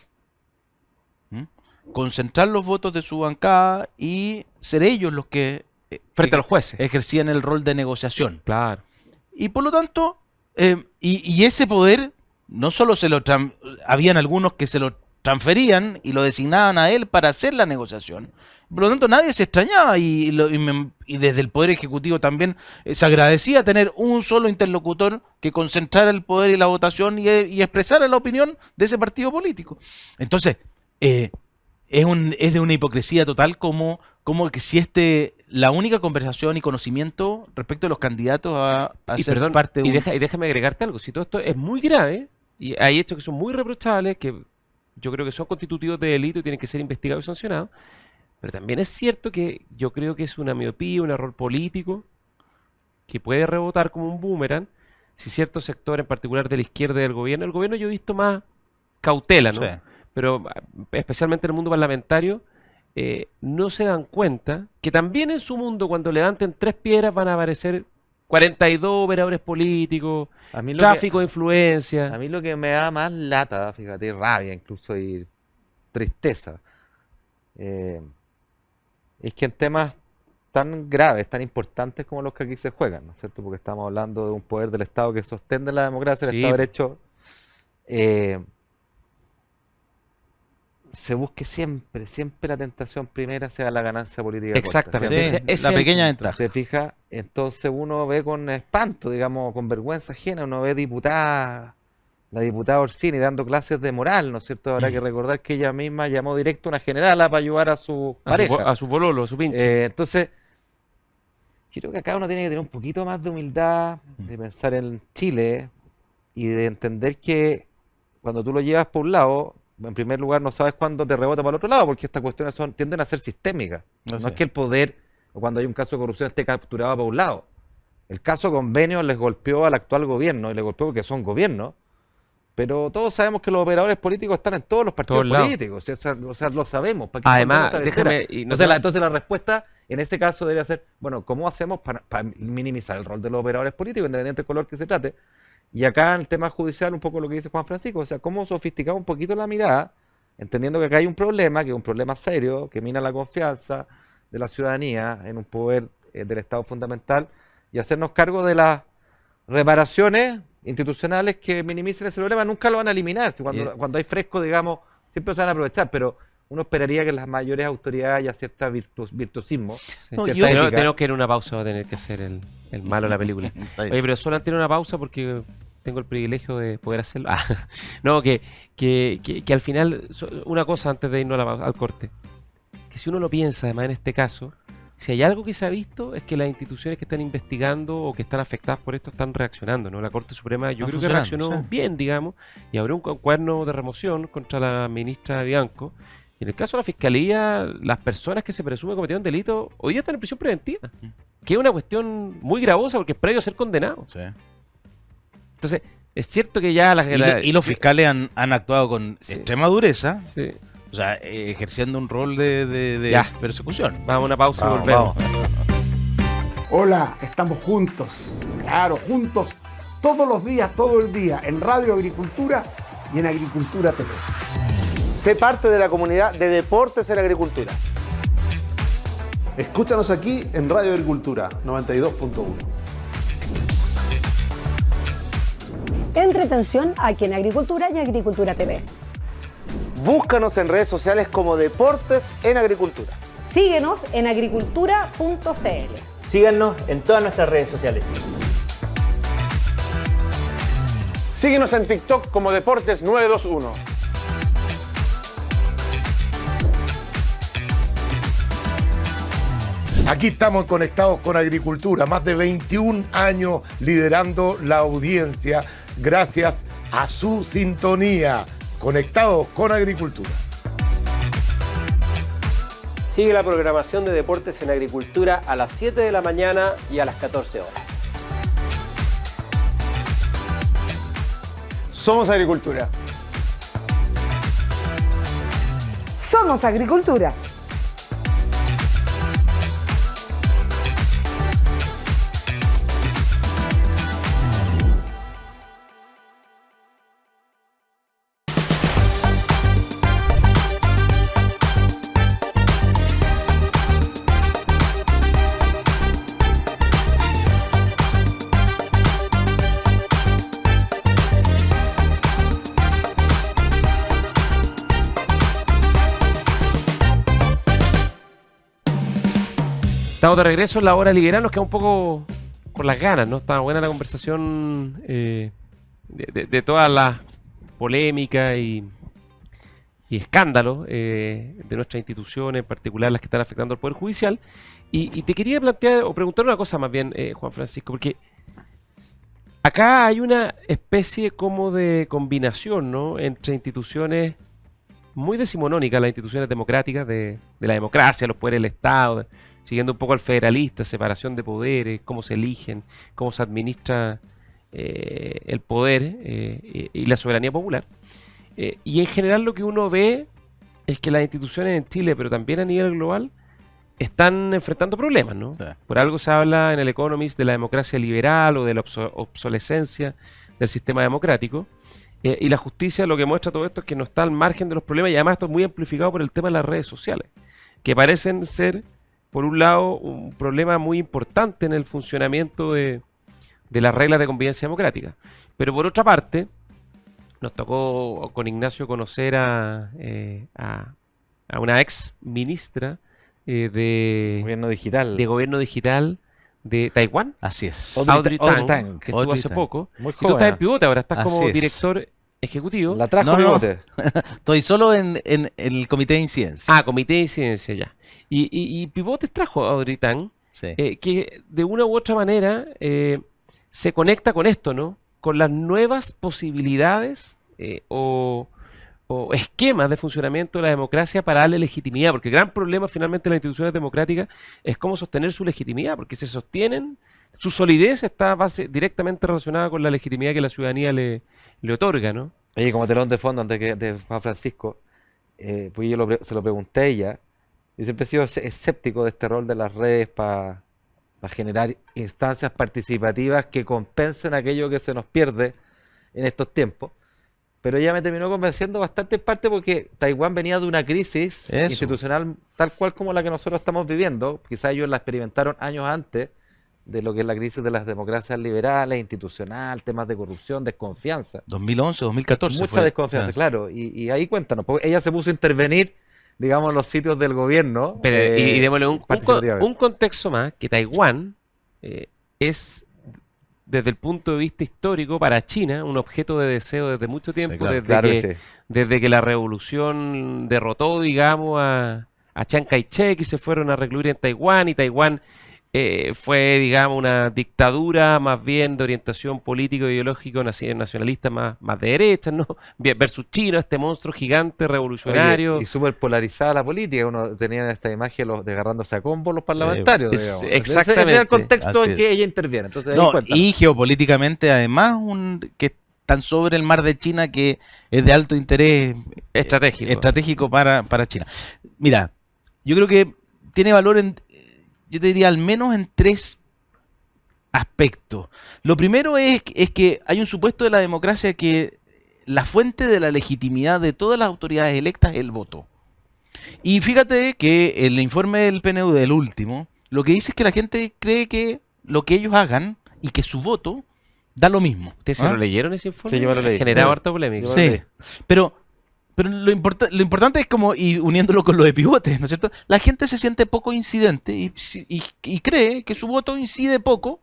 Concentrar los votos de su bancada y ser ellos los que Frente a los jueces. ejercían el rol de negociación. Claro. Y por lo tanto, y ese poder, no solo habían algunos que se lo transferían y lo designaban a él para hacer la negociación. Por lo tanto, nadie se extrañaba y desde el Poder Ejecutivo también se agradecía tener un solo interlocutor que concentrara el poder y la votación y expresara la opinión de ese partido político. Entonces, es de una hipocresía total como que si la única conversación y conocimiento respecto a los candidatos a Y ser perdón, parte de y déjame agregarte algo. Si todo esto es muy grave, y hay hechos que son muy reprochables, que yo creo que son constitutivos de delito y tienen que ser investigados y sancionados, pero también es cierto que yo creo que es una miopía, un error político, que puede rebotar como un boomerang si cierto sector, en particular de la izquierda y del gobierno, el gobierno yo he visto más cautela, ¿no? Sí. Pero especialmente en el mundo parlamentario, no se dan cuenta que también en su mundo, cuando levanten 3 piedras, van a aparecer 42 operadores políticos, A mí lo tráfico de A influencia. mí lo que me da más lata, fíjate, rabia incluso y tristeza, es que en temas tan graves, tan importantes como los que aquí se juegan, ¿no es cierto? Porque estamos hablando de un poder del Estado que sostiene la democracia, el Sí. Estado de Derecho, se busque siempre la tentación primera sea la ganancia política corta, Exactamente. siempre. Sí, Ese la es el pequeña punto. ventaja. ¿Se fija? Entonces uno ve con espanto, digamos, con vergüenza ajena, uno ve la diputada Orsini dando clases de moral, ¿no es cierto? Habrá que recordar que ella misma llamó directo a una generala para ayudar a su pareja. A su pololo, a su pinche. Entonces, yo creo que acá uno tiene que tener un poquito más de humildad, de pensar en Chile y de entender que cuando tú lo llevas por un lado, en primer lugar no sabes cuándo te rebota para el otro lado, porque estas cuestiones tienden a ser sistémicas. No es que el poder, o cuando hay un caso de corrupción, esté capturado para un lado. El caso Convenio les golpeó al actual gobierno, y les golpeó porque son gobiernos, pero todos sabemos que los operadores políticos están en todos los partidos Todos lados. políticos, o sea, lo sabemos. ¿para qué Además, ponernos a déjame... tercera? y no Entonces la respuesta en ese caso debería ser, bueno, ¿cómo hacemos para minimizar el rol de los operadores políticos, independiente del color que se trate? Y acá en el tema judicial, un poco lo que dice Juan Francisco, o sea, cómo sofisticar un poquito la mirada, entendiendo que acá hay un problema, que es un problema serio, que mina la confianza de la ciudadanía en un poder del Estado fundamental, y hacernos cargo de las reparaciones institucionales que minimicen ese problema. Nunca lo van a eliminar, cuando hay fresco, digamos, siempre se van a aprovechar, pero uno esperaría que las mayores autoridades haya cierta virtuosismo, Sí. No, cierta yo- ética. Tenemos que ir a una pausa, va a tener que ser el malo de la película. Está bien. Oye, pero solo antes de una pausa porque tengo el privilegio de poder hacerlo. No, que al final, una cosa antes de irnos al corte, que si uno lo piensa, además en este caso, Si hay algo que se ha visto es que las instituciones que están investigando o que están afectadas por esto están reaccionando, ¿no? La Corte Suprema yo creo que reaccionó bien, digamos, y abrió un cuerno de remoción contra la ministra Bianco. Y en el caso de la Fiscalía, las personas que se presume cometieron delito hoy día están en prisión preventiva, que es una cuestión muy gravosa porque es previo a ser condenado. Sí. Entonces, es cierto que ya Y los fiscales han actuado con extrema dureza, Sí. o sea, ejerciendo un rol de Ya. persecución. Vamos a una pausa y Vamos, volvemos. Hola, estamos juntos. Claro, juntos todos los días, todo el día, en Radio Agricultura y en Agricultura TV. Sé parte de la comunidad de Deportes en Agricultura. Escúchanos aquí en Radio Agricultura 92.1. Entretención aquí en Agricultura y Agricultura TV. Búscanos en redes sociales como Deportes en Agricultura. Síguenos en agricultura.cl. Síganos en todas nuestras redes sociales. Síguenos en TikTok como Deportes 921. Aquí estamos conectados con Agricultura, más de 21 años liderando la audiencia gracias a su sintonía. Conectados con Agricultura. Sigue la programación de Deportes en Agricultura a las 7 de la mañana y a las 14 horas. Somos Agricultura. Somos Agricultura. Estamos de regreso en la hora liberal, nos queda un poco con las ganas, ¿no? Está buena la conversación de todas las polémicas y escándalos de nuestras instituciones, en particular las que están afectando al Poder Judicial. Y te quería plantear o preguntar una cosa más bien, Juan Francisco, porque acá hay una especie como de combinación, ¿no? Entre instituciones muy decimonónicas, las instituciones democráticas de la democracia, los poderes del Estado, siguiendo un poco al federalista, separación de poderes, cómo se eligen, cómo se administra el poder y la soberanía popular. Y en general lo que uno ve es que las instituciones en Chile, pero también a nivel global, están enfrentando problemas, ¿no? Sí. Por algo se habla en el Economist de la democracia liberal o de la obsolescencia del sistema democrático. Y la justicia lo que muestra todo esto es que no está al margen de los problemas, y además esto es muy amplificado por el tema de las redes sociales, que parecen ser, por un lado, un problema muy importante en el funcionamiento de las reglas de convivencia democrática. Pero por otra parte, nos tocó con Ignacio conocer a una ex ministra de gobierno digital de Taiwán, Así es. Audrey Audrey Tang, Tang. que estuvo Audrey hace Tang. poco. Muy Y tú estás joven. en Pivote ahora, estás como Así es. director ejecutivo. La trajo No, no. Pivote. Estoy solo en el comité de incidencia. Ah, comité de incidencia, ya. Y Pivotes trajo a Audrey Tang, Sí. que de una u otra manera se conecta con esto, ¿no? Con las nuevas posibilidades o esquemas de funcionamiento de la democracia para darle legitimidad, porque el gran problema finalmente de las instituciones democráticas es cómo sostener su legitimidad, porque se sostienen, su solidez está directamente relacionada con la legitimidad que la ciudadanía le otorga, ¿no? Oye, como telón de fondo antes de Juan Francisco, pues yo se lo pregunté a ella. Yo siempre he sido escéptico de este rol de las redes para generar instancias participativas que compensen aquello que se nos pierde en estos tiempos. Pero ella me terminó convenciendo bastante en parte porque Taiwán venía de una crisis Eso. institucional tal cual como la que nosotros estamos viviendo. Quizás ellos la experimentaron años antes de lo que es la crisis de las democracias liberales, institucional, temas de corrupción, desconfianza. 2011, 2014 Mucha fue. desconfianza, claro. Y ahí cuéntanos, porque ella se puso a intervenir, digamos, en los sitios del gobierno. Pero, y démosle un participativamente. contexto más, que Taiwán es, desde el punto de vista histórico, para China, un objeto de deseo desde mucho tiempo, claro. desde, Claro que, que sí. desde que la revolución derrotó, digamos, a a Chiang Kai-shek y se fueron a recluir en Taiwán, y Taiwán fue, digamos, una dictadura más bien de orientación político-ideológico nacionalista más de derecha, ¿no? Versus China, este monstruo gigante, revolucionario. Oye, y súper polarizada la política. Uno tenía esta imagen de agarrándose a combos los parlamentarios. Digamos. Exactamente. Ese era el contexto Así en que es. ella interviene. Entonces, ahí No, cuéntanos. y geopolíticamente además que están sobre el mar de China, que es de alto interés estratégico para China. Mira, yo creo que tiene valor yo te diría al menos en 3 aspectos. Lo primero es que hay un supuesto de la democracia que la fuente de la legitimidad de todas las autoridades electas es el voto. Y fíjate que el informe del PNUD, el último, lo que dice es que la gente cree que lo que ellos hagan y que su voto da lo mismo. ¿Ustedes se lo leyeron ese informe? Sí, yo me lo leí. Ha generado harta polémica. Sí, pero lo importante es como, y uniéndolo con lo de pivotes, ¿no es cierto? La gente se siente poco incidente y cree que su voto incide poco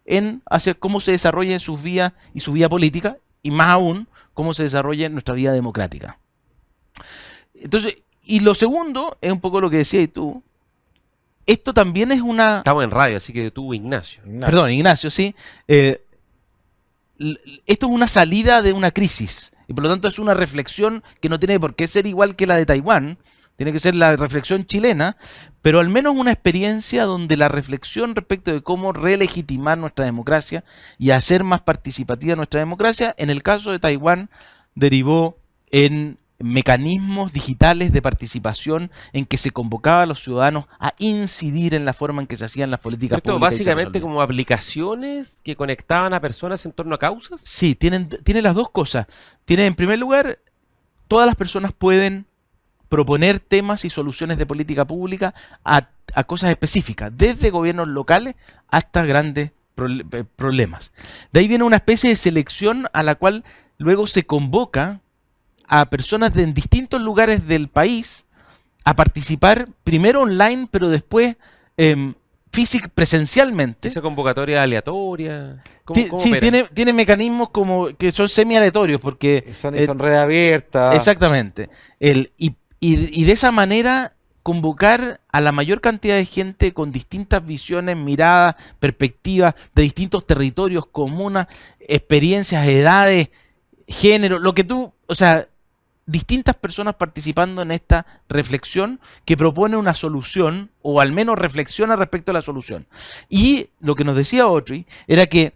en hacia cómo se desarrolla su vida y su vida política, y más aún, cómo se desarrolla nuestra vida democrática. Entonces, y lo segundo es un poco lo que decías tú. Esto también es una... Estamos en radio, así que tú, Ignacio. Perdón, Ignacio, sí. Esto es una salida de una crisis. Y por lo tanto es una reflexión que no tiene por qué ser igual que la de Taiwán. Tiene que ser la reflexión chilena, pero al menos una experiencia donde la reflexión respecto de cómo relegitimar nuestra democracia y hacer más participativa nuestra democracia, en el caso de Taiwán, derivó en mecanismos digitales de participación en que se convocaba a los ciudadanos a incidir en la forma en que se hacían las políticas Esto públicas. básicamente como aplicaciones que conectaban a personas en torno a causas. Sí, tiene las dos cosas. Tiene, en primer lugar, todas las personas pueden proponer temas y soluciones de política pública a cosas específicas, desde gobiernos locales hasta grandes problemas. De ahí viene una especie de selección a la cual luego se convoca a personas en distintos lugares del país a participar, primero online, pero después presencialmente. Esa convocatoria aleatoria. Sí, tiene mecanismos como que son semi-aleatorios, porque son redes abiertas. Exactamente. Y de esa manera convocar a la mayor cantidad de gente con distintas visiones, miradas, perspectivas de distintos territorios, comunas, experiencias, edades, género, distintas personas participando en esta reflexión que propone una solución, o al menos reflexiona respecto a la solución. Y lo que nos decía Audrey era que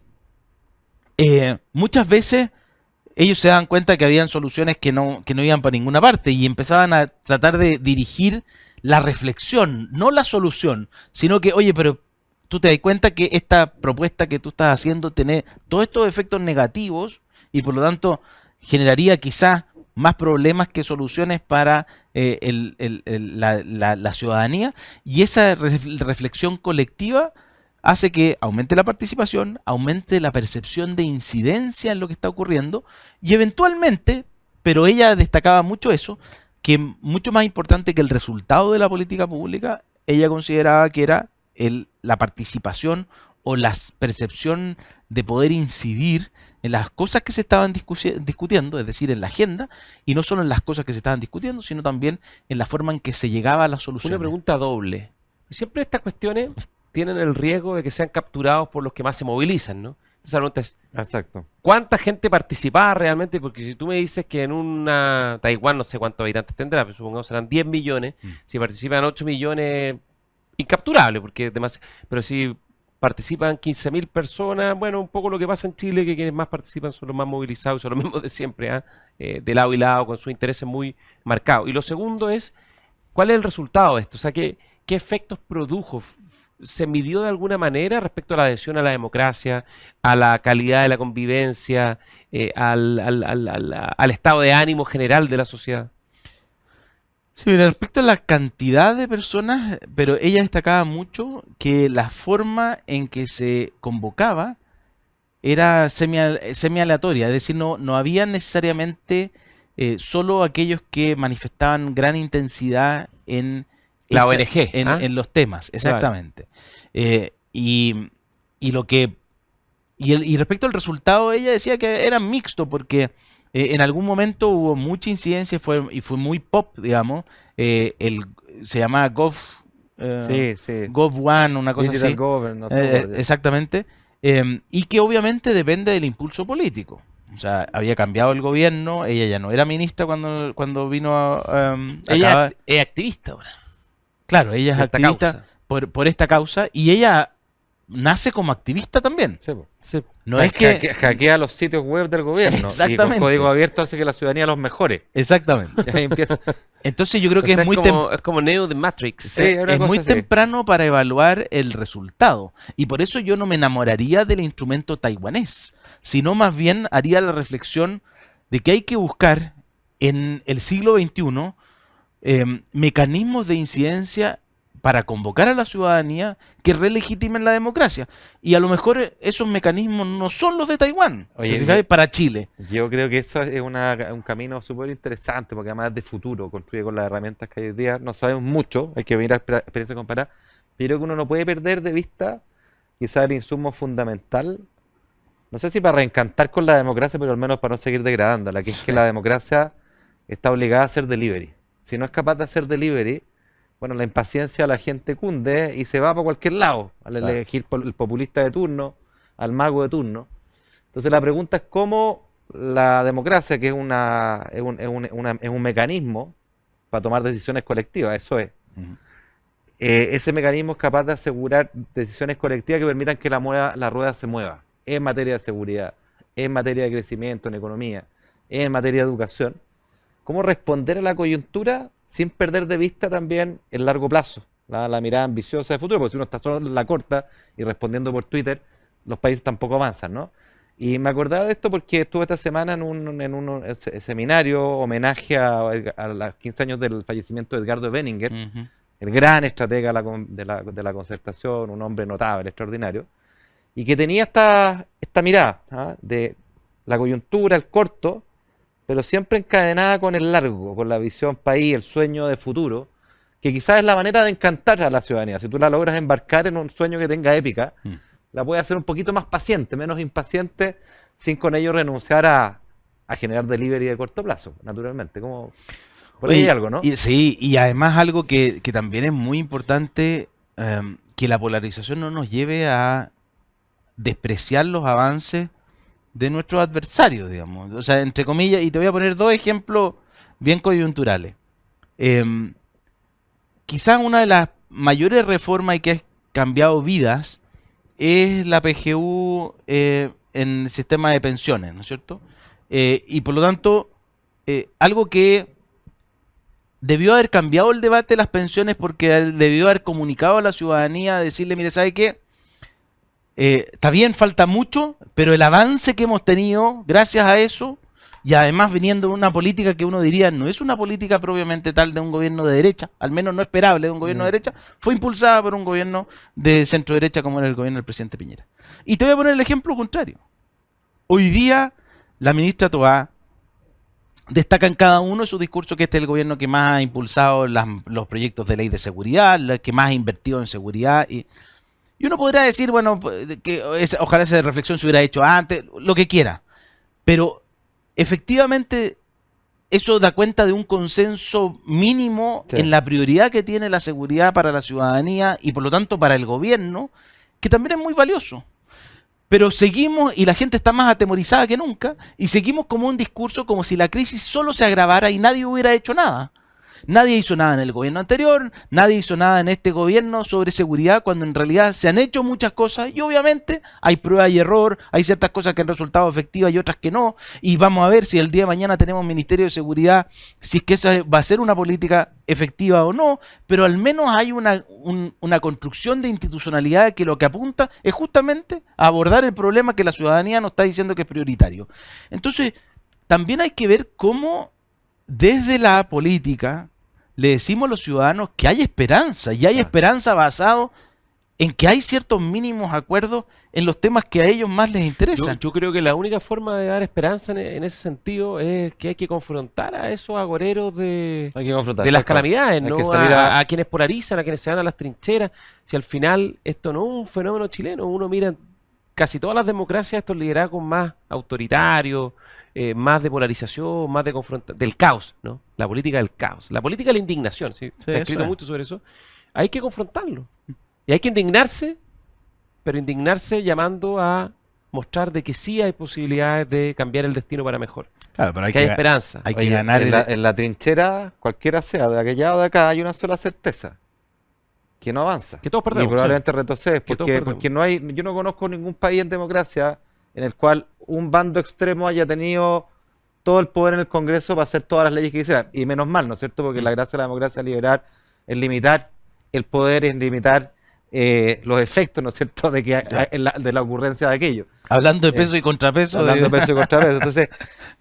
muchas veces ellos se daban cuenta que habían soluciones que no iban para ninguna parte, y empezaban a tratar de dirigir la reflexión, no la solución, sino que, oye, pero tú te das cuenta que esta propuesta que tú estás haciendo tiene todos estos efectos negativos y por lo tanto generaría quizás más problemas que soluciones para la ciudadanía, y esa reflexión colectiva hace que aumente la participación, aumente la percepción de incidencia en lo que está ocurriendo, y eventualmente, pero ella destacaba mucho eso, que mucho más importante que el resultado de la política pública, ella consideraba que era la participación o la percepción de poder incidir en las cosas que se estaban discutiendo, es decir, en la agenda, y no solo en las cosas que se estaban discutiendo, sino también en la forma en que se llegaba a la solución. Una pregunta doble. Siempre estas cuestiones tienen el riesgo de que sean capturados por los que más se movilizan, ¿no? Entonces la pregunta es, exacto, ¿cuánta gente participaba realmente? Porque si tú me dices que en una Taiwán, no sé cuántos habitantes tendrá, pero supongamos serán 10 millones, si participan 8 millones, incapturable, porque además, pero si participan 15.000 personas, bueno, un poco lo que pasa en Chile, que quienes más participan son los más movilizados, son los mismos de siempre, de lado y lado, con sus intereses muy marcados. Y lo segundo es, ¿cuál es el resultado de esto? O sea, ¿qué efectos produjo? ¿Se midió de alguna manera respecto a la adhesión a la democracia, a la calidad de la convivencia, al estado de ánimo general de la sociedad? Sí, respecto a la cantidad de personas, pero ella destacaba mucho que la forma en que se convocaba era semi-aleatoria, es decir, no había necesariamente solo aquellos que manifestaban gran intensidad en la ONG, en los temas, exactamente. Claro. Y respecto al resultado, ella decía que era mixto, porque en algún momento hubo mucha incidencia y fue muy pop, digamos, se llamaba Sí. Gov One, una cosa Digital así. Government, no sé. Exactamente. Y que obviamente depende del impulso político. O sea, había cambiado el gobierno, ella ya no era ministra cuando vino Ella es activista ahora. Claro, ella es Por esta activista causa. por esta causa y ella nace como activista también. Sí, po. Sí. No es que... Hackea los sitios web del gobierno. Y Exactamente. con código abierto hace que la ciudadanía los mejore. Exactamente. Y ahí empieza. Entonces yo creo O que sea, es como Neo de Matrix. Sí, es una cosa muy así. temprano para evaluar el resultado. Y por eso yo no me enamoraría del instrumento taiwanés, sino más bien haría la reflexión de que hay que buscar en el siglo XXI mecanismos de incidencia para convocar a la ciudadanía que relegitimen la democracia. Y a lo mejor esos mecanismos no son los de Taiwán, Oye, ¿te fijas? Para Chile. Yo creo que eso es un camino súper interesante porque además es de futuro, construye con las herramientas que hay hoy día. No sabemos mucho, hay que venir a experiencia comparada. Pero creo que uno no puede perder de vista quizás el insumo fundamental, no sé si para reencantar con la democracia, pero al menos para no seguir degradándola, que es que la democracia está obligada a hacer delivery. Si no es capaz de hacer delivery, bueno, la impaciencia a la gente cunde y se va para cualquier lado, al elegir el populista de turno, al mago de turno. Entonces la pregunta es cómo la democracia, que es un mecanismo para tomar decisiones colectivas, eso es. Ese mecanismo es capaz de asegurar decisiones colectivas que permitan que la rueda se mueva en materia de seguridad, en materia de crecimiento en economía, en materia de educación. ¿Cómo responder a la coyuntura sin perder de vista también el largo plazo, la mirada ambiciosa de futuro? Porque si uno está solo en la corta y respondiendo por Twitter, los países tampoco avanzan, ¿no? Y me acordaba de esto porque estuve esta semana en un seminario, homenaje a los 15 años del fallecimiento de Edgardo Benninger, el gran estratega de la concertación, un hombre notable, extraordinario, y que tenía esta mirada de la coyuntura, el corto, pero siempre encadenada con el largo, con la visión país, el sueño de futuro, que quizás es la manera de encantar a la ciudadanía. Si tú la logras embarcar en un sueño que tenga épica, la puedes hacer un poquito más paciente, menos impaciente, sin con ello renunciar a generar delivery de corto plazo, naturalmente. Como por ahí hay algo, ¿no? Sí, y además algo que también es muy importante, que la polarización no nos lleve a despreciar los avances de nuestros adversarios, digamos. O sea, entre comillas, y te voy a poner dos ejemplos bien coyunturales. Quizás una de las mayores reformas y que ha cambiado vidas es la PGU en el sistema de pensiones, ¿no es cierto? Y por lo tanto, algo que debió haber cambiado el debate de las pensiones porque debió haber comunicado a la ciudadanía, decirle, mire, ¿sabe qué? Está bien, falta mucho, pero el avance que hemos tenido gracias a eso, y además viniendo de una política que uno diría no es una política propiamente tal de un gobierno de derecha, al menos no esperable de un gobierno de derecha, fue impulsada por un gobierno de centro derecha como era el gobierno del presidente Piñera. Y te voy a poner el ejemplo contrario. Hoy día la ministra Toá destaca en cada uno de sus discursos que este es el gobierno que más ha impulsado los proyectos de ley de seguridad, el que más ha invertido en seguridad. Y uno podrá decir, bueno, que ojalá esa reflexión se hubiera hecho antes, lo que quiera. Pero efectivamente eso da cuenta de un consenso mínimo en la prioridad que tiene la seguridad para la ciudadanía y por lo tanto para el gobierno, que también es muy valioso. Pero seguimos, y la gente está más atemorizada que nunca, y seguimos como un discurso como si la crisis solo se agravara y nadie hubiera hecho nada. Nadie hizo nada en el gobierno anterior, nadie hizo nada en este gobierno sobre seguridad, cuando en realidad se han hecho muchas cosas y obviamente hay prueba y error, hay ciertas cosas que han resultado efectivas y otras que no, y vamos a ver si el día de mañana tenemos Ministerio de Seguridad, si es que esa va a ser una política efectiva o no, pero al menos hay una construcción de institucionalidad que lo que apunta es justamente a abordar el problema que la ciudadanía nos está diciendo que es prioritario. Entonces, también hay que ver cómo desde la política le decimos a los ciudadanos que hay esperanza, y hay esperanza basado en que hay ciertos mínimos acuerdos en los temas que a ellos más les interesan. Yo creo que la única forma de dar esperanza en ese sentido es que hay que confrontar a esos agoreros de las calamidades, ¿no? A quienes polarizan, a quienes se van a las trincheras. Si al final esto no es un fenómeno chileno, uno mira casi todas las democracias estos liderazgos más autoritarios, más de polarización, más de confrontación, del caos, ¿no? La política del caos, la política de la indignación, ¿sí? Se ha escrito mucho sobre eso. Hay que confrontarlo. Y hay que indignarse, pero indignarse llamando a mostrar de que sí hay posibilidades de cambiar el destino para mejor. Claro, pero que hay esperanza. Hay que Oye, ganar en la trinchera, cualquiera sea, de aquella o de acá, hay una sola certeza. Que no avanza. Que todos perdemos. Y probablemente retrocedes. Que todos Porque no hay, yo no conozco ningún país en democracia en el cual un bando extremo haya tenido todo el poder en el Congreso para hacer todas las leyes que quisiera. Y menos mal, ¿no es cierto? Porque la gracia de la democracia liberal es limitar el poder, es limitar los efectos, ¿no es cierto?, de la ocurrencia de aquello. Hablando de peso y contrapeso. Hablando de peso y contrapeso.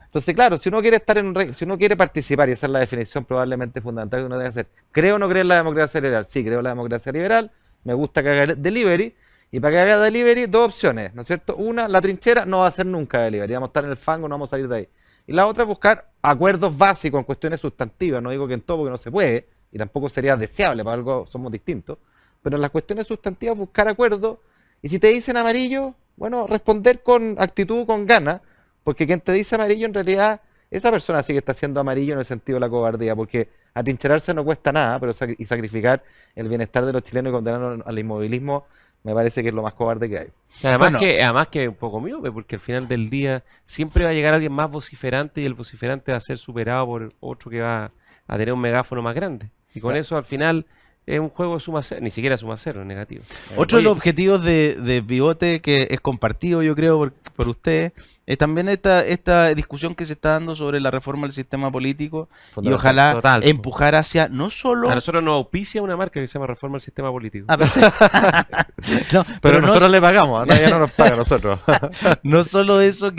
Entonces, claro, si uno quiere estar si uno quiere participar, y esa es la definición probablemente fundamental que uno debe hacer, ¿creo o no creo en la democracia liberal? Sí, creo en la democracia liberal, me gusta que haga delivery, y para que haga delivery, dos opciones, ¿no es cierto? Una, la trinchera no va a hacer nunca delivery, vamos a estar en el fango, no vamos a salir de ahí. Y la otra es buscar acuerdos básicos en cuestiones sustantivas, no digo que en todo porque no se puede, y tampoco sería deseable, para algo somos distintos, pero en las cuestiones sustantivas buscar acuerdos, y si te dicen amarillo, bueno, responder con actitud, con ganas, porque quien te dice amarillo en realidad, esa persona sí que está siendo amarillo en el sentido de la cobardía, porque atrincherarse no cuesta nada, pero y sacrificar el bienestar de los chilenos y condenarnos al inmovilismo, me parece que es lo más cobarde que hay. Además que es un poco miope, porque al final del día siempre va a llegar alguien más vociferante y el vociferante va a ser superado por otro que va a tener un megáfono más grande. Y con eso al final es un juego de suma cero, ni siquiera suma cero, es negativo. Otro de los objetivos de Pivote que es compartido, yo creo, por usted, es también esta discusión que se está dando sobre la reforma del sistema político y ojalá empujar hacia no solo... A nosotros nos auspicia una marca que se llama Reforma del Sistema Político. No, pero nosotros le pagamos, nadie no nos paga a nosotros. No solo eso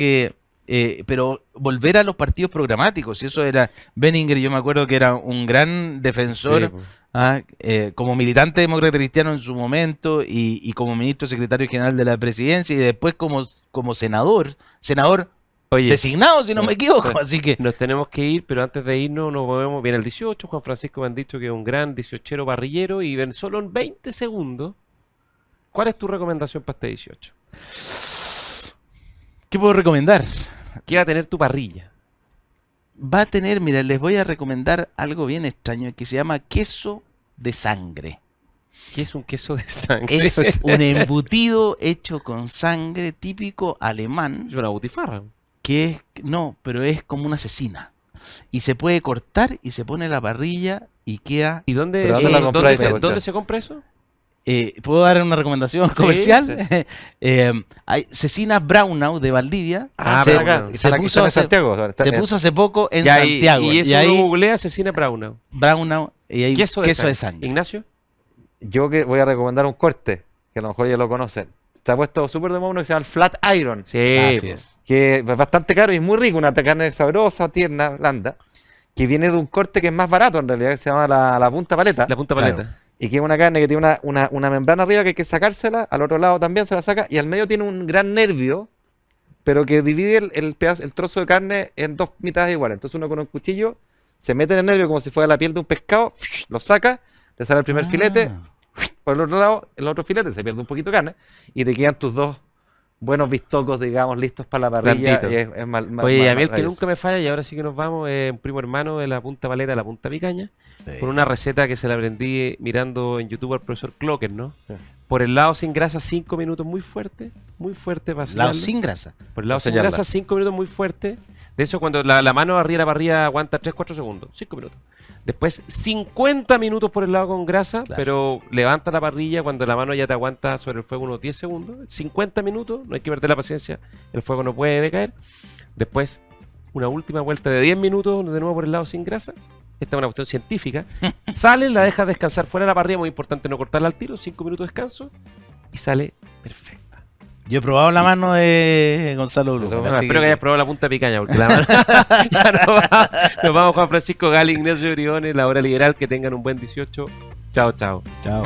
pero volver a los partidos programáticos, y eso era Benninger, yo me acuerdo que era un gran defensor, como militante demócrata cristiano en su momento y como ministro secretario general de la presidencia y después como senador designado, si no me equivoco, así que... Nos tenemos que ir, pero antes de irnos nos movemos, viene el 18, Juan Francisco me han dicho que es un gran 18ero parrillero y ven solo en 20 segundos, ¿cuál es tu recomendación para este 18? ¿Qué puedo recomendar? ¿Qué va a tener tu parrilla? Va a tener, mira, les voy a recomendar algo bien extraño que se llama queso de sangre. ¿Qué es un queso de sangre? Es un embutido hecho con sangre típico alemán. Es una butifarra. Pero es como una cecina. Y se puede cortar y se pone en la parrilla y queda... ¿Y dónde se compra eso? ¿Puedo dar una recomendación comercial? Hay cecinas Braunau de Valdivia. Se puso hace poco en Santiago. Y eso uno googlea cecina Braunau. Braunau y hay queso de sangre. Ignacio. Yo voy a recomendar un corte, que a lo mejor ya lo conocen. Se ha puesto súper de moda uno que se llama el Flat Iron. Sí, así es. Que es bastante caro y es muy rico, una carne sabrosa, tierna, blanda, que viene de un corte que es más barato en realidad, que se llama la punta paleta. La punta paleta. Claro. Y que es una carne que tiene una membrana arriba que hay que sacársela, al otro lado también se la saca, y al medio tiene un gran nervio, pero que divide el trozo de carne en dos mitades iguales. Entonces uno con un cuchillo se mete en el nervio como si fuera la piel de un pescado, lo saca, te sale el primer filete, por el otro lado, el otro filete se pierde un poquito de carne, y te quedan tus dos buenos bistocos, digamos, listos para la parrilla. Oye, a mí el que nunca me falla, y ahora sí que nos vamos, es un primo hermano de la punta paleta, la punta picaña, con una receta que se la aprendí mirando en YouTube al profesor Clocker, ¿no? Sí. Por el lado sin grasa, 5 minutos muy fuerte para sellarlo. ¿Lado sin grasa? Por el lado sin grasa, 5 minutos muy fuerte. De eso, cuando la mano arriba de la parrilla aguanta 3-4 segundos, 5 minutos. Después 50 minutos por el lado con grasa, claro, pero levanta la parrilla cuando la mano ya te aguanta sobre el fuego unos 10 segundos. 50 minutos, no hay que perder la paciencia, el fuego no puede decaer. Después una última vuelta de 10 minutos de nuevo por el lado sin grasa. Esta es una cuestión científica. Sale, la dejas descansar fuera de la parrilla, muy importante no cortarla al tiro, 5 minutos de descanso y sale perfecta. Yo he probado la mano de Gonzalo Blum. Espero que hayas probado la punta picaña, porque la mano... Ya nos vamos, Juan Francisco Gali, Ignacio Briones, la hora liberal. Que tengan un buen 18. Chao, chao. Chao.